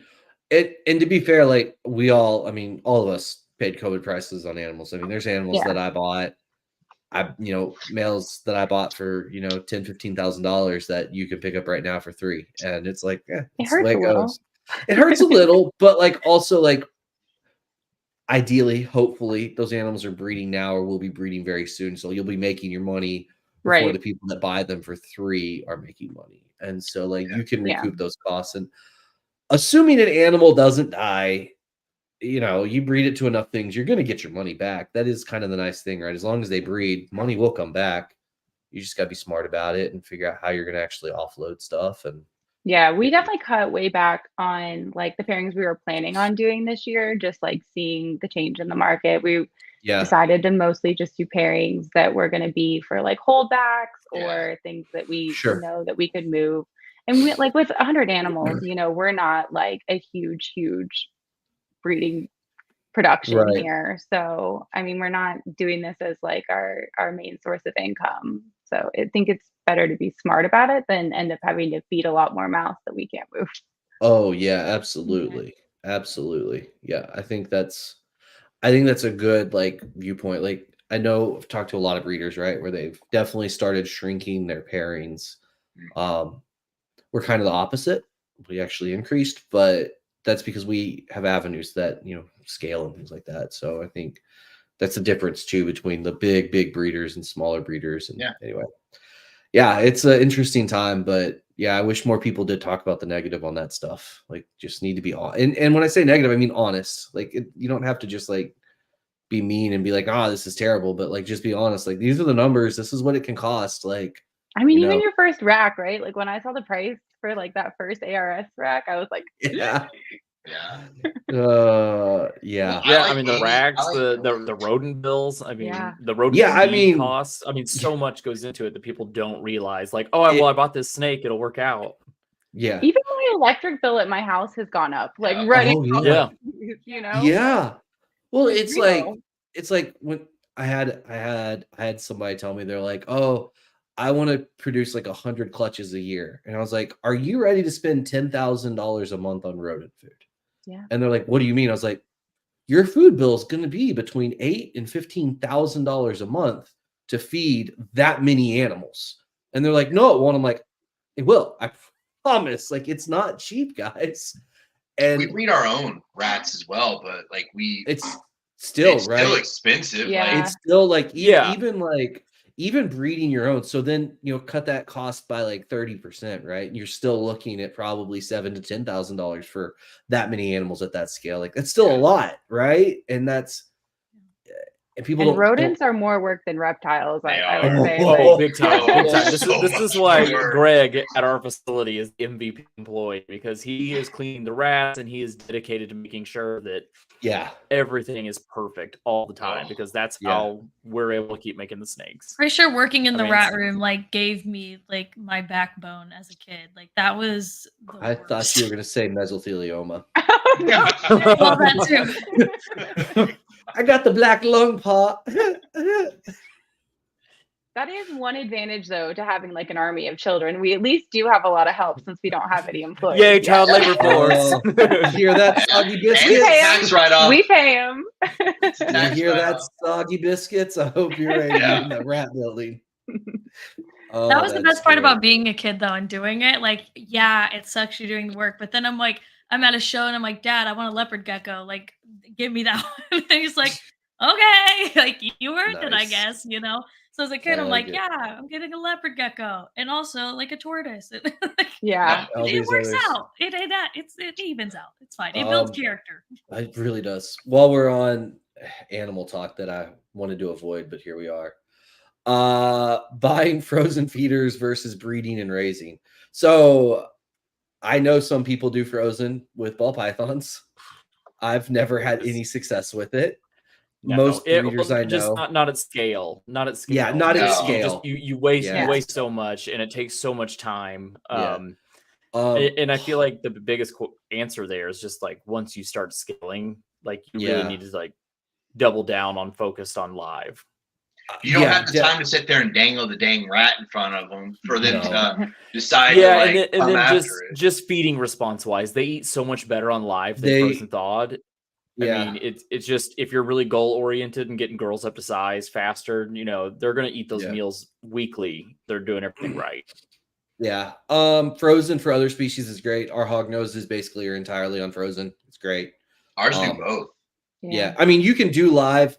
and to be fair, like all of us paid COVID prices on animals. I mean, there's animals that I bought. Males that I bought for, $10,000-$15,000 that you can pick up right now for $3,000. And it's like, it hurts a little. It hurts a little, but like also like ideally, hopefully those animals are breeding now or will be breeding very soon. So you'll be making your money before the people that buy them for $3,000 are making money. And so like you can recoup those costs. And assuming an animal doesn't die, you breed it to enough things, you're going to get your money back. That is kind of the nice thing, right? As long as they breed, money will come back. You just got to be smart about it and figure out how you're going to actually offload stuff. And we definitely cut way back on like the pairings we were planning on doing this year, just like seeing the change in the market. We decided to mostly just do pairings that were going to be for like holdbacks or things that we know that we could move. And we, like with 100 animals, we're not like a huge breeding production here. So, I mean, we're not doing this as like our main source of income. So I think it's better to be smart about it than end up having to feed a lot more mouths that we can't move. Oh yeah, absolutely. Absolutely. Yeah. I think that's a good like viewpoint. Like I know I've talked to a lot of breeders, right, where they've definitely started shrinking their pairings. We're kind of the opposite. We actually increased, but that's because we have avenues that, scale and things like that. So I think that's the difference too between the big breeders and smaller breeders. And anyway, it's an interesting time, but I wish more people did talk about the negative on that stuff. Like just need to be and when I say negative, I mean honest. Like you don't have to just like be mean and be like, this is terrible, but like just be honest. Like these are the numbers. This is what it can cost. Like, I mean, even your first rack, right? Like when I saw the price for like that first ARS rack, I was like, I mean, the racks, the rodent bills. I mean, the rodent costs. I mean, so much goes into it that people don't realize. Like, I bought this snake; it'll work out. Yeah. Even my electric bill at my house has gone up. Like, Well, it's like when I had somebody tell me, they're like, "Oh, I want to produce like 100 clutches a year," and I was like, "Are you ready to spend $10,000 a month on rodent food?" Yeah. And they're like, "What do you mean?" I was like, "Your food bill is going to be between $8,000 and $15,000 a month to feed that many animals." And they're like, "No, it won't." I'm like, "It will. I promise. Like, it's not cheap, guys. And we breed our own rats as well, but like it's still it's right. still expensive. Yeah. Like, It's still like Yeah. even breeding your own. So then cut that cost by like 30%, right? And you're still looking at probably $7,000 to $10,000 for that many animals at that scale. Like, that's still a lot, right? And that's and people And don't rodents are more work than reptiles. They I are. would say. Oh, Like, big time, big time. This So is much why work. Greg at our facility is the MVP employee, because he is cleaning the rats and he is dedicated to making sure that yeah. everything is perfect all the time, because that's Yeah. how we're able to keep making the snakes. Pretty sure working in I the mean, rat room like gave me like my backbone as a kid. Like that was the I thought worst. you were gonna say mesothelioma. oh, no. Well, that too. I got the black lung pot. That is one advantage, though, to having like an army of children. We at least do have a lot of help since we don't have any employees. Yay, yet. child labor force. You hear that, soggy And biscuits? pay 'em. tax write-off. We pay them. You hear that, soggy biscuits? I hope you're ready to Yeah. be in that rat building. Oh, That was the that's best part great. about being a kid though and doing it. Like, yeah, it sucks you're doing the work, but then I'm at a show and I'm like, Dad, I want a leopard gecko. Like, give me that one. And he's like, okay, like you earned it, I Nice. guess, So as a kid, I I'm like like, it. yeah, I'm getting a leopard gecko and also like a tortoise. Yeah. All It these works others. out. It evens out. It's fine. It builds character. It really does. While we're on animal talk that I wanted to avoid, but here we are. Buying frozen feeders versus breeding and raising. So I know some people do frozen with ball pythons. I've never had any success with it. No, Most breeders I just know. not at scale. Not at scale. Yeah, not at You scale. you waste Yeah. you waste so much, and it takes so much time. Yeah. And I feel like the biggest answer there is just like once you start scaling, like you really need to like double down on focused on live. You don't have the time to sit there and dangle the dang rat in front of them for them to decide to Yeah, like and come then after it. just feeding response wise, they eat so much better on live than frozen thawed. Yeah. I mean, it's just if you're really goal oriented and getting girls up to size faster, they're gonna eat those meals weekly. They're doing everything right. Yeah. Frozen for other species is great. Our hog noses basically are entirely on frozen. It's great. Ours do both. Yeah. I mean, you can do live.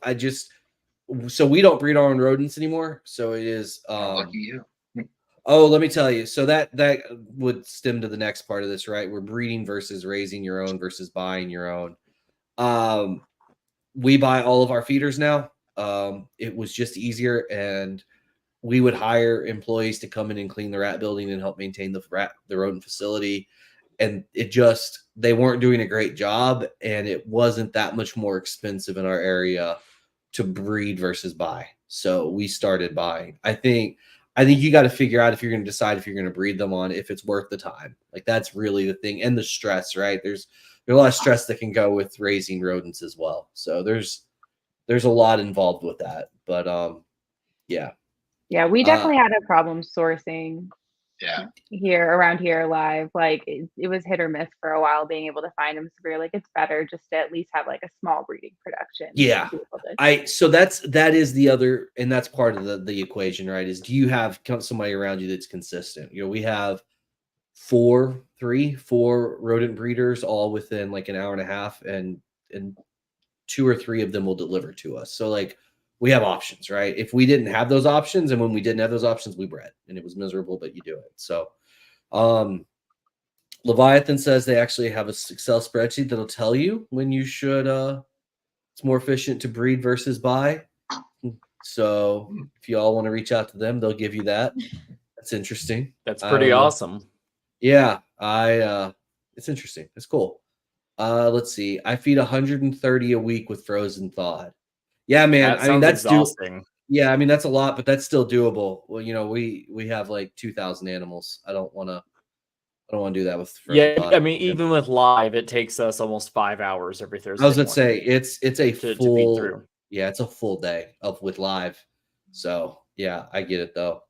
So we don't breed our own rodents anymore. So it is Lucky you. Oh, let me tell you. So that would stem to the next part of this, right? We're breeding versus raising your own versus buying your own. We buy all of our feeders now. It was just easier, and we would hire employees to come in and clean the rat building and help maintain the rodent facility. And they weren't doing a great job, and it wasn't that much more expensive in our area to breed versus buy. So we started buying. I think you got to figure out if you're going to decide if you're going to breed them on, if it's worth the time. Like that's really the thing, and the stress, right? There's a lot of stress that can go with raising rodents as well. So there's a lot involved with that. But yeah. Yeah, we definitely had a problem sourcing. Yeah. Around here live, like it was hit or miss for a while being able to find them. So we were like, it's better just to at least have like a small breeding production. Yeah. So that is the other, and that's part of the equation, right? Is do you have somebody around you that's consistent? We have 4 rodent breeders all within like an hour and a half, and 2 or 3 of them will deliver to us. So like we have options, right? If we didn't have those options, and when we didn't have those options, we bred, and it was miserable, but you do it. So Leviathan says they actually have a Excel spreadsheet that'll tell you when you should it's more efficient to breed versus buy. So if you all want to reach out to them, they'll give you that. That's interesting. That's pretty awesome. Yeah, it's interesting. It's cool. Let's see. I feed 130 a week with frozen thawed. Yeah, man. I mean, that's exhausting. Yeah, I mean that's a lot, but that's still doable. Well, we have like 2,000 animals. I don't want to do that with frozen thawed. I mean, even with live, it takes us almost 5 hours every Thursday. I was going to say it's a full through. Yeah, it's a full day with live. So yeah, I get it though.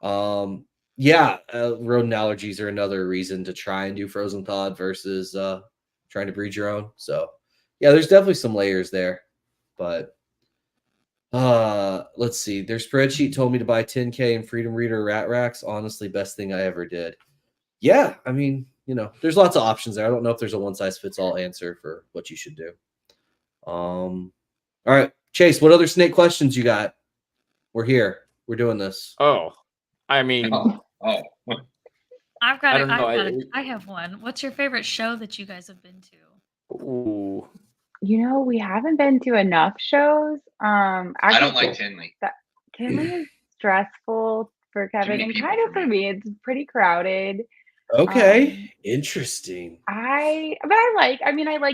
Rodent allergies are another reason to try and do frozen thawed versus trying to breed your own. So yeah, there's definitely some layers there, but let's see. Their spreadsheet told me to buy 10K in Freedom Reader rat racks. Honestly, best thing I ever did. yeah, I mean, there's lots of options there. I don't know if there's a one size fits all answer for what you should do. All right, Chaise, what other snake questions you got? We're here. We're doing this. Oh, I mean, I've got I it. don't know. I have one. What's your favorite show that you guys have been to? Ooh. We haven't been to enough shows. I don't like Tinley. Tinley is stressful for Kevin and kind of for me. It's pretty crowded. Okay, interesting. I like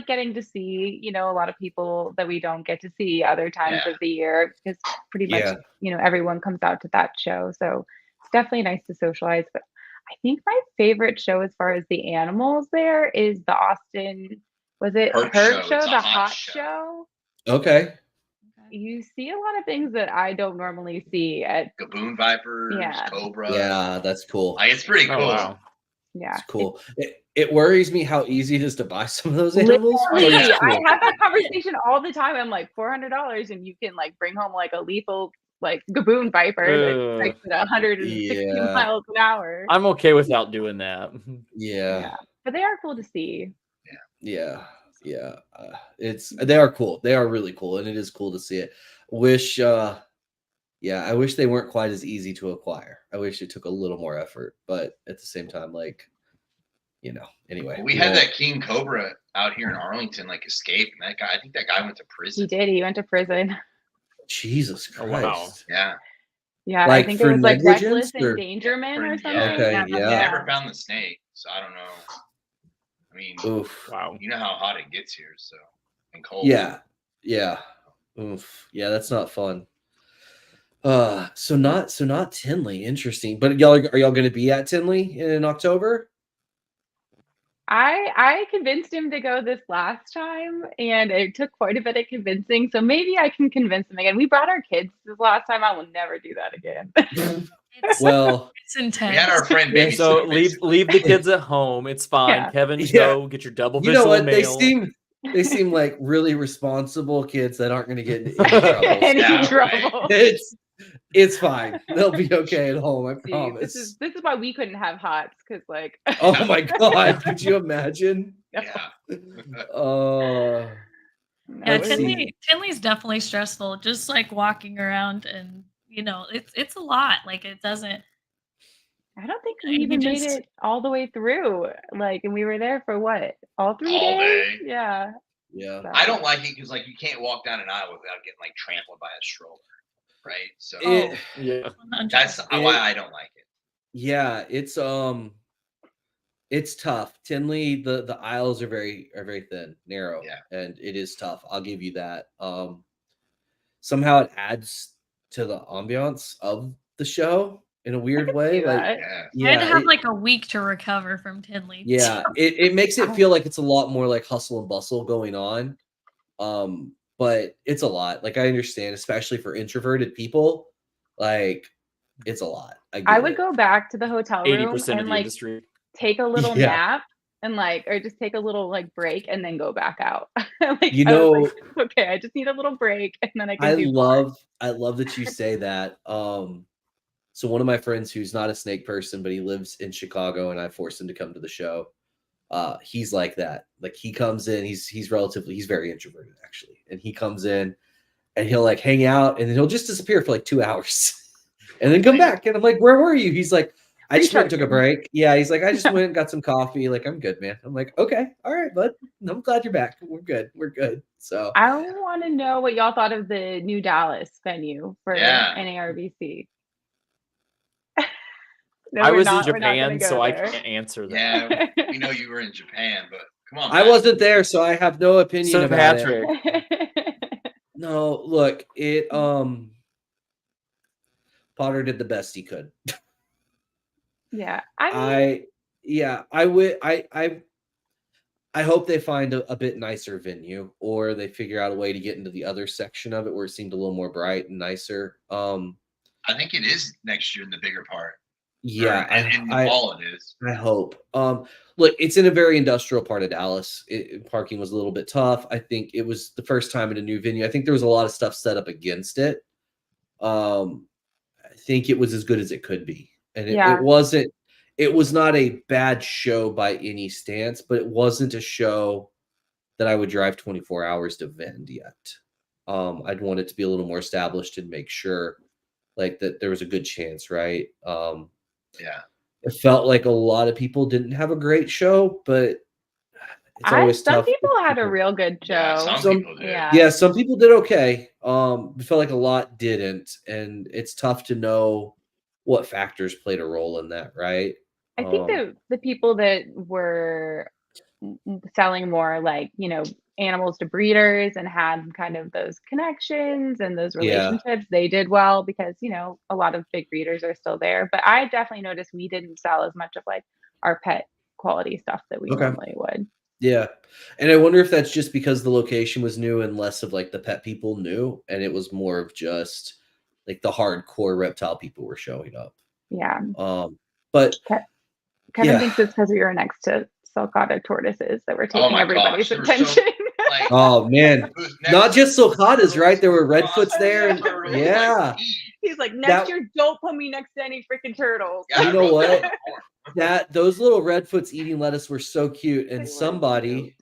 getting to see, a lot of people that we don't get to see other times of the year, because pretty much, everyone comes out to that show. So it's definitely nice to socialize. But I think my favorite show as far as the animals there is the Austin, was it Hurt Show, the Hot Show? Okay. You see a lot of things that I don't normally see at Gaboon Vipers, Cobra. Yeah, that's cool. It's pretty cool. Oh, wow. Yeah, it's cool. It worries me how easy it is to buy some of those animals. Literally, I have that conversation all the time. I'm like, $400, and you can bring home a lethal Gaboon Viper that's at 160 miles an hour. I'm okay without doing that. Yeah, but they are cool to see. Yeah. They are cool. They are really cool, and it is cool to see it. I wish they weren't quite as easy to acquire. I wish it took a little more effort, but at the same time, anyway. We had that King Cobra out here in Arlington, escape, and I think that guy went to prison. He did. He went to prison. Jesus Christ. Oh, wow. Yeah. Yeah, I think it was reckless endangerment or something. Okay, I never found the snake, so I don't know. I mean, oof. Wow. You know how hot it gets here, and cold. Yeah. Oof. Yeah, that's not fun. So not Tinley. Interesting. But are y'all going to be at Tinley in October? I convinced him to go this last time, and it took quite a bit of convincing. So maybe I can convince him again. We brought our kids this last time. I will never do that again. Well, it's intense. We had our friend baby. So leave the kids at home. It's fine. Yeah. Kevin, go get your double visual You know what? mail. They seem like really responsible kids that aren't going to get into any trouble. Trouble. It's fine. They'll be okay at home. I promise. This is why we couldn't have hots, because oh my god, could you imagine? Yeah. Yeah, Tinley's definitely stressful. Just walking around, and it's a lot. It doesn't. I don't think we even made it all the way through. And we were there for what? All 3 days? Day. Yeah. Yeah. I don't like it because you can't walk down an aisle without getting trampled by a stroller. Right. So that's why I don't like it. Yeah, it's tough. Tinley, the aisles are very thin, narrow, and it is tough. I'll give you that. Somehow it adds to the ambiance of the show in a weird way. I had to have a week to recover from Tinley. Yeah, it makes it feel like it's a lot more hustle and bustle going on. But it's a lot. I understand, especially for introverted people, it's a lot. I would go back to the hotel room 80% and of the industry. take a little nap and or just take a little break and then go back out. Okay, I just need a little break and then I can I love that you say that. So one of my friends who's not a snake person, but he lives in Chicago, and I forced him to come to the show. He's like that. He comes in, he's very introverted actually. And he comes in and he'll hang out, and then he'll just disappear for 2 hours and then come back. And I'm like, where were you? He's like, I just went and took a break. Yeah. He's like, I just went and got some coffee. I'm good, man. I'm like, okay. All right, bud. I'm glad you're back. We're good. We're good. So I want to know what y'all thought of the new Dallas venue for NARBC. No, I was in Japan, so I can't answer that. Yeah, we know you were in Japan, but come on. I wasn't there, so I have no opinion about Patrick. it. No, look, Potter did the best he could. Yeah, I hope they find a bit nicer venue, or they figure out a way to get into the other section of it where it seemed a little more bright and nicer. I think it is next year in the bigger part. Yeah, in the fall it is. I hope. Look, it's in a very industrial part of Dallas. Parking was a little bit tough. I think it was the first time in a new venue. I think there was a lot of stuff set up against it. I think it was as good as it could be, and it wasn't. it was not a bad show by any stance, but it wasn't a show that I would drive 24 hours to vend yet. I'd want it to be a little more established and make sure like that there was a good chance, right? Yeah. It felt like a lot of people didn't have a great show, but it's always some tough. people had a real good show. Yeah, some people did. Yeah, some people did okay. It felt like a lot didn't, and it's tough to know what factors played a role in that, right? I think the people that were selling more like, animals to breeders and had kind of those connections and those relationships, they did well because, a lot of big breeders are still there. But I definitely noticed we didn't sell as much of like our pet quality stuff that we normally would. Yeah. And I wonder if that's just because the location was new and less of like the pet people knew, and it was more of just like the hardcore reptile people were showing up. Yeah. But Kevin thinks it's because we were next to sulcata tortoises that were taking everybody's attention. Oh man, not just sulcatas, right? There were redfoots there. And, yeah. He's like, next year, don't put me next to any freaking turtles. You know what? Those little redfoots eating lettuce were so cute, and somebody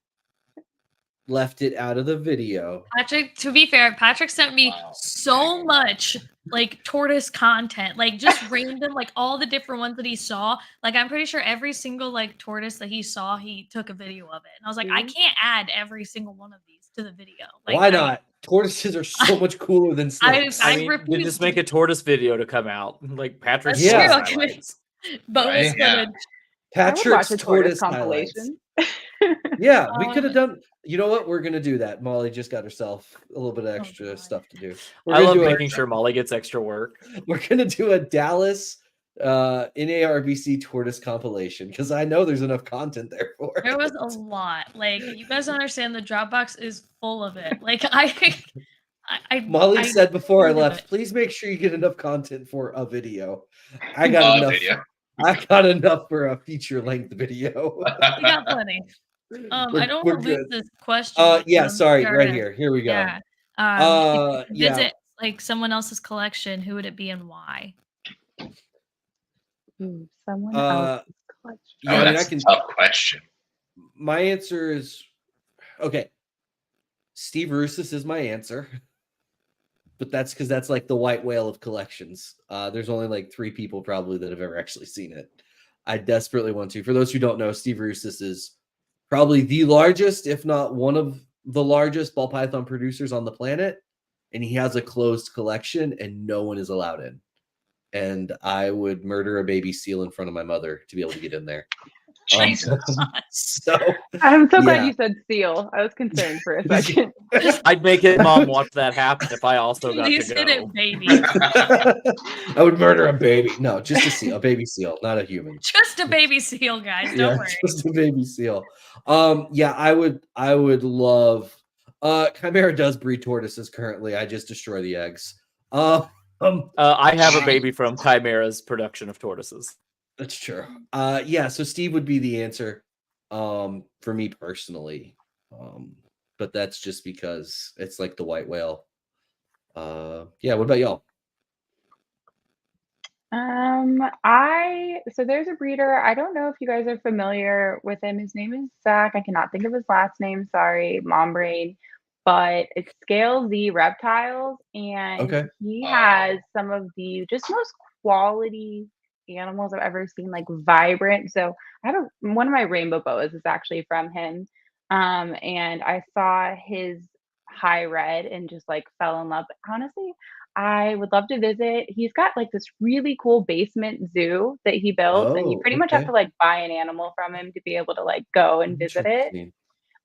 left it out of the video. Patrick, to be fair, Patrick sent me so much like tortoise content, like just random, like all the different ones that he saw. Like I'm pretty sure every single like tortoise that he saw, he took a video of it. And I was like, I can't add every single one of these to the video. Like, why not? Tortoises are so much cooler than snakes. I mean, you just make a tortoise video to come out. Like Patrick's bonus footage. Patrick's tortoise compilation. Yeah, we could have done. You know what? We're gonna do that. Molly just got herself a little bit of extra stuff to do. I love making sure Molly gets extra work. We're gonna do a Dallas NARBC tortoise compilation because I know there's enough content there for it. There was a lot. Like you guys understand, the Dropbox is full of it. Like Molly said before I left, please make sure you get enough content for a video. I got enough. Video. I got enough for a feature-length video. You got plenty. I don't want to lose this question. Yeah, sorry, right here. Here we go. Yeah. If you visit like someone else's collection, who would it be and why? Someone else's collection. Oh, that's a tough question. My answer is okay. Steve Roussis is my answer. But that's because that's like the white whale of collections. There's only like 3 people probably that have ever actually seen it. I desperately want to. For those who don't know, Steve Roussis is probably the largest, if not one of the largest ball python producers on the planet. And he has a closed collection and no one is allowed in. And I would murder a baby seal in front of my mother to be able to get in there. So I'm so glad you said seal. I was concerned for a second. I'd make it mom watch that happen if I also got to go. It, baby. I would murder a baby. No, just a seal, a baby seal, not a human. Just a baby seal, guys. Don't worry. Just a baby seal. Yeah, I would love. Chimera does breed tortoises currently. I just destroy the eggs. I have a baby from Chimera's production of tortoises. That's true. Yeah, so Steve would be the answer for me personally. But that's just because it's like the white whale. Yeah, what about y'all? So there's a breeder. I don't know if you guys are familiar with him. His name is Zach. I cannot think of his last name. Sorry, mom brain. But it's Scale Z Reptiles, and he has some of the just most quality animals I've ever seen, like vibrant. So I have one of my rainbow boas is actually from him. And I saw his high red and just like fell in love. Honestly, I would love to visit. He's got like this really cool basement zoo that he built, and you pretty much have to like buy an animal from him to be able to like go and visit it.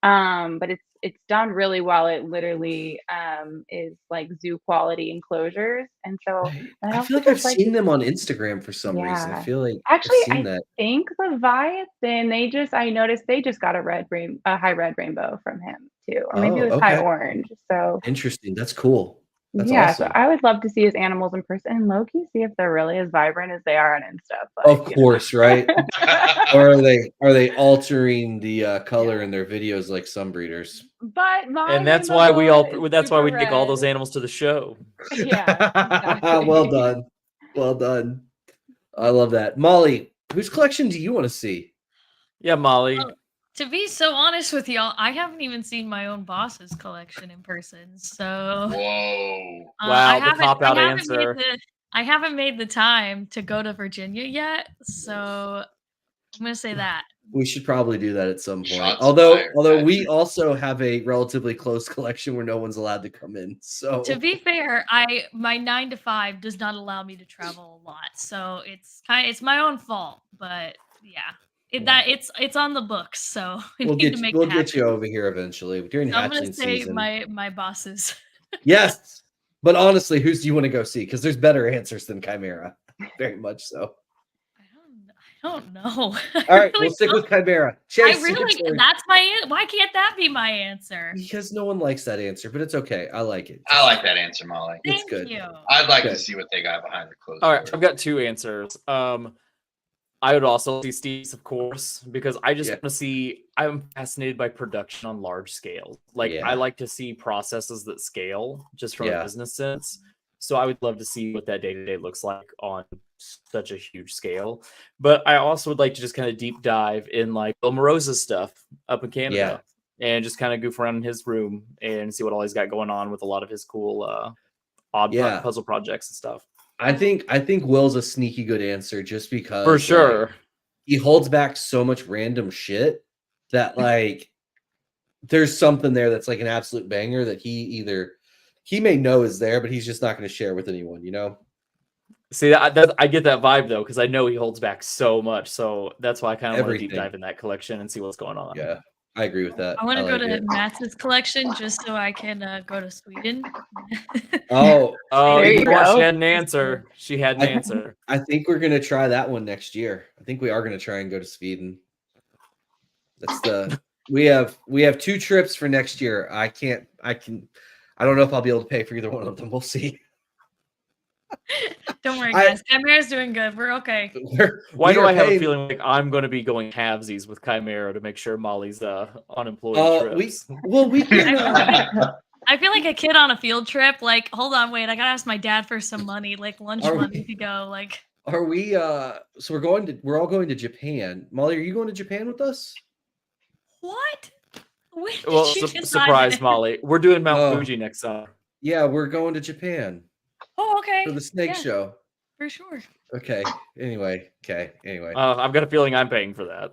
But it's done really well. It literally is like zoo quality enclosures, and so I feel like I've seen them on Instagram for some reason. I feel like actually I've seen that. I think Leviathan. I noticed they just got a high red rainbow from him too, or maybe it was high orange. So interesting. That's cool. That's awesome. So I would love to see his animals in person and low-key see if they're really as vibrant as they are on Insta. But, of course, right? Or are they altering the color in their videos like some breeders? But that's why we take all those animals to the show. Yeah. Exactly. Well done. I love that. Molly, Whose collection do you want to see? Yeah, Molly. Well, to be so honest with y'all, I haven't even seen my own boss's collection in person. So Whoa. Wow, I the cop-out haven't answer. I haven't made the time to go to Virginia yet. So I'm gonna say that. We should probably do that at some point. Shots Although fired. we also have a relatively close collection where no one's allowed to come in. So To be fair, my 9 to 5 does not allow me to travel a lot. So it's my own fault. But yeah. It's on the books, so we'll need to make we'll it get you happen. over here eventually during So I'm gonna hatchling say season. my bosses. Yes, but honestly, whose do you want to go see? Because there's better answers than Chimera, very much so. I don't know. All right, we'll stick with Chimera. Chaise, Why can't that be my answer? because no one likes that answer, but it's okay. I like it. I like that answer, Molly. It's Thank good. you. I'd like Good. to see what they got behind the closed All right, doors. I've got 2 answers. I would also see Steve's, of course, because I just want to see. I'm fascinated by production on large scale. Like I like to see processes that scale just from a business sense. So I would love to see what that day-to-day looks like on such a huge scale. But I also would like to just kind of deep dive in like Bill Morose's stuff up in Canada and just kind of goof around in his room and see what all he's got going on with a lot of his cool odd puzzle projects and stuff. I think Will's a sneaky good answer just because for sure he holds back so much random shit that like there's something there that's like an absolute banger that he may know is there, but he's just not going to share with anyone, you know? See, I get that vibe though, because I know he holds back so much. So that's why I kind of want to deep dive in that collection and see what's going on. Yeah, I agree with that. I want to go to Matt's collection just so I can go to Sweden. Oh, you go. She had an answer. She had an answer. I think we're gonna try that one next year. I think we are gonna try and go to Sweden. That's we have 2 trips for next year. I don't know if I'll be able to pay for either one of them. We'll see. Don't worry, guys. Chimera's doing good. We're okay. Why do I have a feeling like I'm going to be going halvesies with Chimera to make sure Molly's unemployed trips? I feel like a kid on a field trip. Like, hold on, wait, I gotta ask my dad for some money, like lunch money to go. Like, are we? So we're all going to Japan. Molly, are you going to Japan with us? What? Well, surprise, Molly. We're doing Mount Fuji next summer. Yeah, we're going to Japan. Oh, okay. For the snake show. For sure. Okay. Anyway. I've got a feeling I'm paying for that.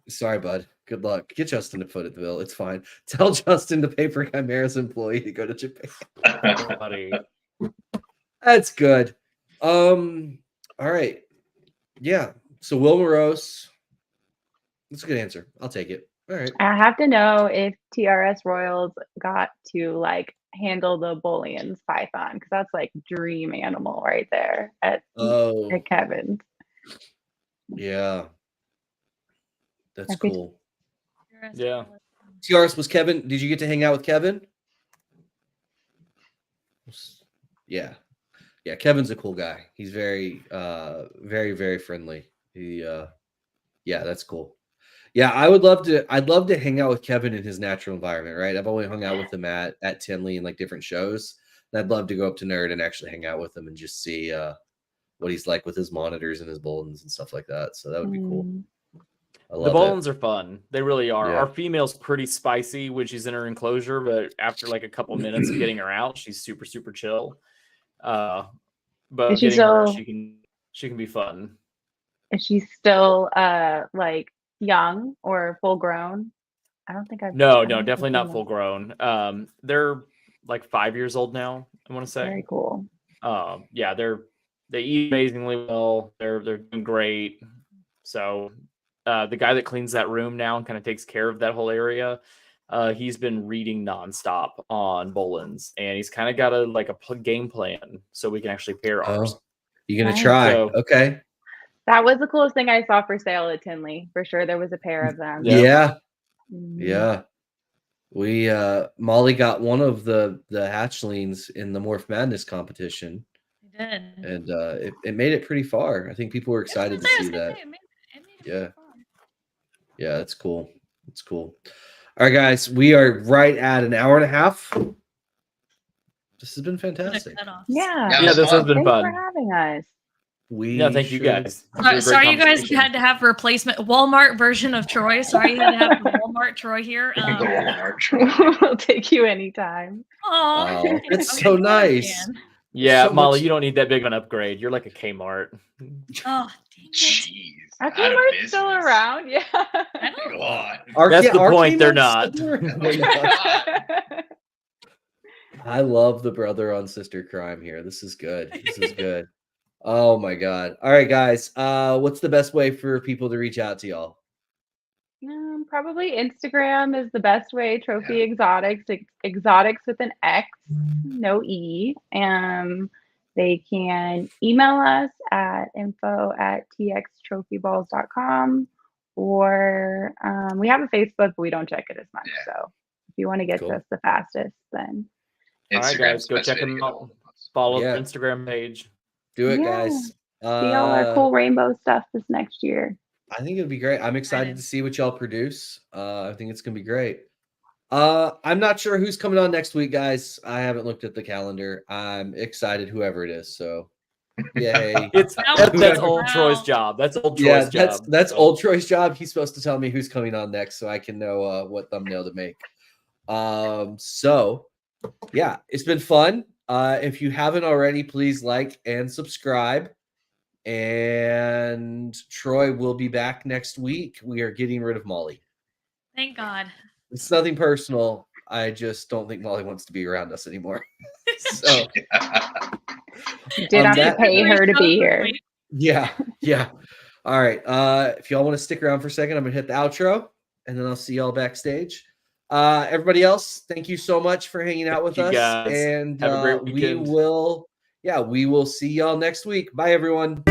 Sorry, bud. Good luck. Get Justin to foot it the bill. It's fine. Tell Justin to pay for Chimera's employee to go to Japan. Buddy. That's good. All right. Yeah. So Will Morose. That's a good answer. I'll take it. All right. I have to know if TRS Royals got to like handle the Bullions python, because that's like dream animal right there at Kevin's. Yeah. That's cool. Yeah. TRS was Kevin. Did you get to hang out with Kevin? Yeah. Yeah, Kevin's a cool guy. He's very very, very friendly. Yeah, that's cool. Yeah, I'd love to hang out with Kevin in his natural environment, right? I've only hung out with him at Tinley and like different shows. And I'd love to go up to Nerd and actually hang out with him and just see what he's like with his monitors and his Bolins and stuff like that. So that would be cool. The Bolins are fun. They really are. Yeah. Our female's pretty spicy when she's in her enclosure, but after like a couple minutes of getting her out, she's super, super chill. But getting her, she can be fun. Is she still like young or full grown? I don't think I've no, definitely not full grown. They're like 5 years old now, I want to say. Very cool. Yeah, they eat amazingly well. They're doing great. So the guy that cleans that room now and kind of takes care of that whole area, he's been reading nonstop on Bolins, and he's kind of got a game plan so we can actually pair ours. You're gonna try? Okay. That was the coolest thing I saw for sale at Tinley. For sure, there was a pair of them. Yeah. We Molly got one of the hatchlings in the Morph Madness competition. He did. And it made it pretty far. I think people were excited to see that. Yeah. Yeah, that's cool. It's cool. All right, guys, we are right at an hour and a half. This has been fantastic. Yeah. This has been fun. Thanks for having us. No, thank you guys. Sorry, you guys had to have replacement Walmart version of Troy. Sorry, you had to have the Walmart Troy here. The Walmart Troy. We'll take you anytime. Oh, it's so nice. Yeah, So Molly, much- you don't need that big of an upgrade. You're like a Kmart. Oh, dang it. Jeez. Are out of Kmart's still business. around? Yeah. I don't God. That's the our point, they're Kmart's not. still around. I love the brother on sister crime here. This is good. This is good. Oh my god. All right, guys. What's the best way for people to reach out to y'all? Probably Instagram is the best way. Trophy Exotics, exotics with an X, no E. They can email us at info@txtrophyballs.com, or we have a Facebook, but we don't check it as much. Yeah. So if you want to get Cool. to us the fastest, then All right, guys, go check them out. Follow Yeah. their Instagram page. Do it, Yeah. guys. see all our cool rainbow stuff this next year. I think it'd be great. I'm excited to see what y'all produce. I think it's gonna be great. I'm not sure who's coming on next week, guys. I haven't looked at the calendar. I'm excited, whoever it is. So, yay! That's old Troy's job. That's old Troy's job. That's old Troy's job. He's supposed to tell me who's coming on next, so I can know what thumbnail to make. So yeah, it's been fun. If you haven't already, please like and subscribe. And Troy will be back next week. We are getting rid of Molly. Thank God. It's nothing personal. I just don't think Molly wants to be around us anymore. So You did have to that- pay her to be here. yeah. All right. If y'all want to stick around for a second, I'm gonna hit the outro, and then I'll see y'all backstage. Everybody else, thank you so much for hanging out with Thank us. you, guys. And Have a great we weekend. will see y'all next week. Bye, everyone.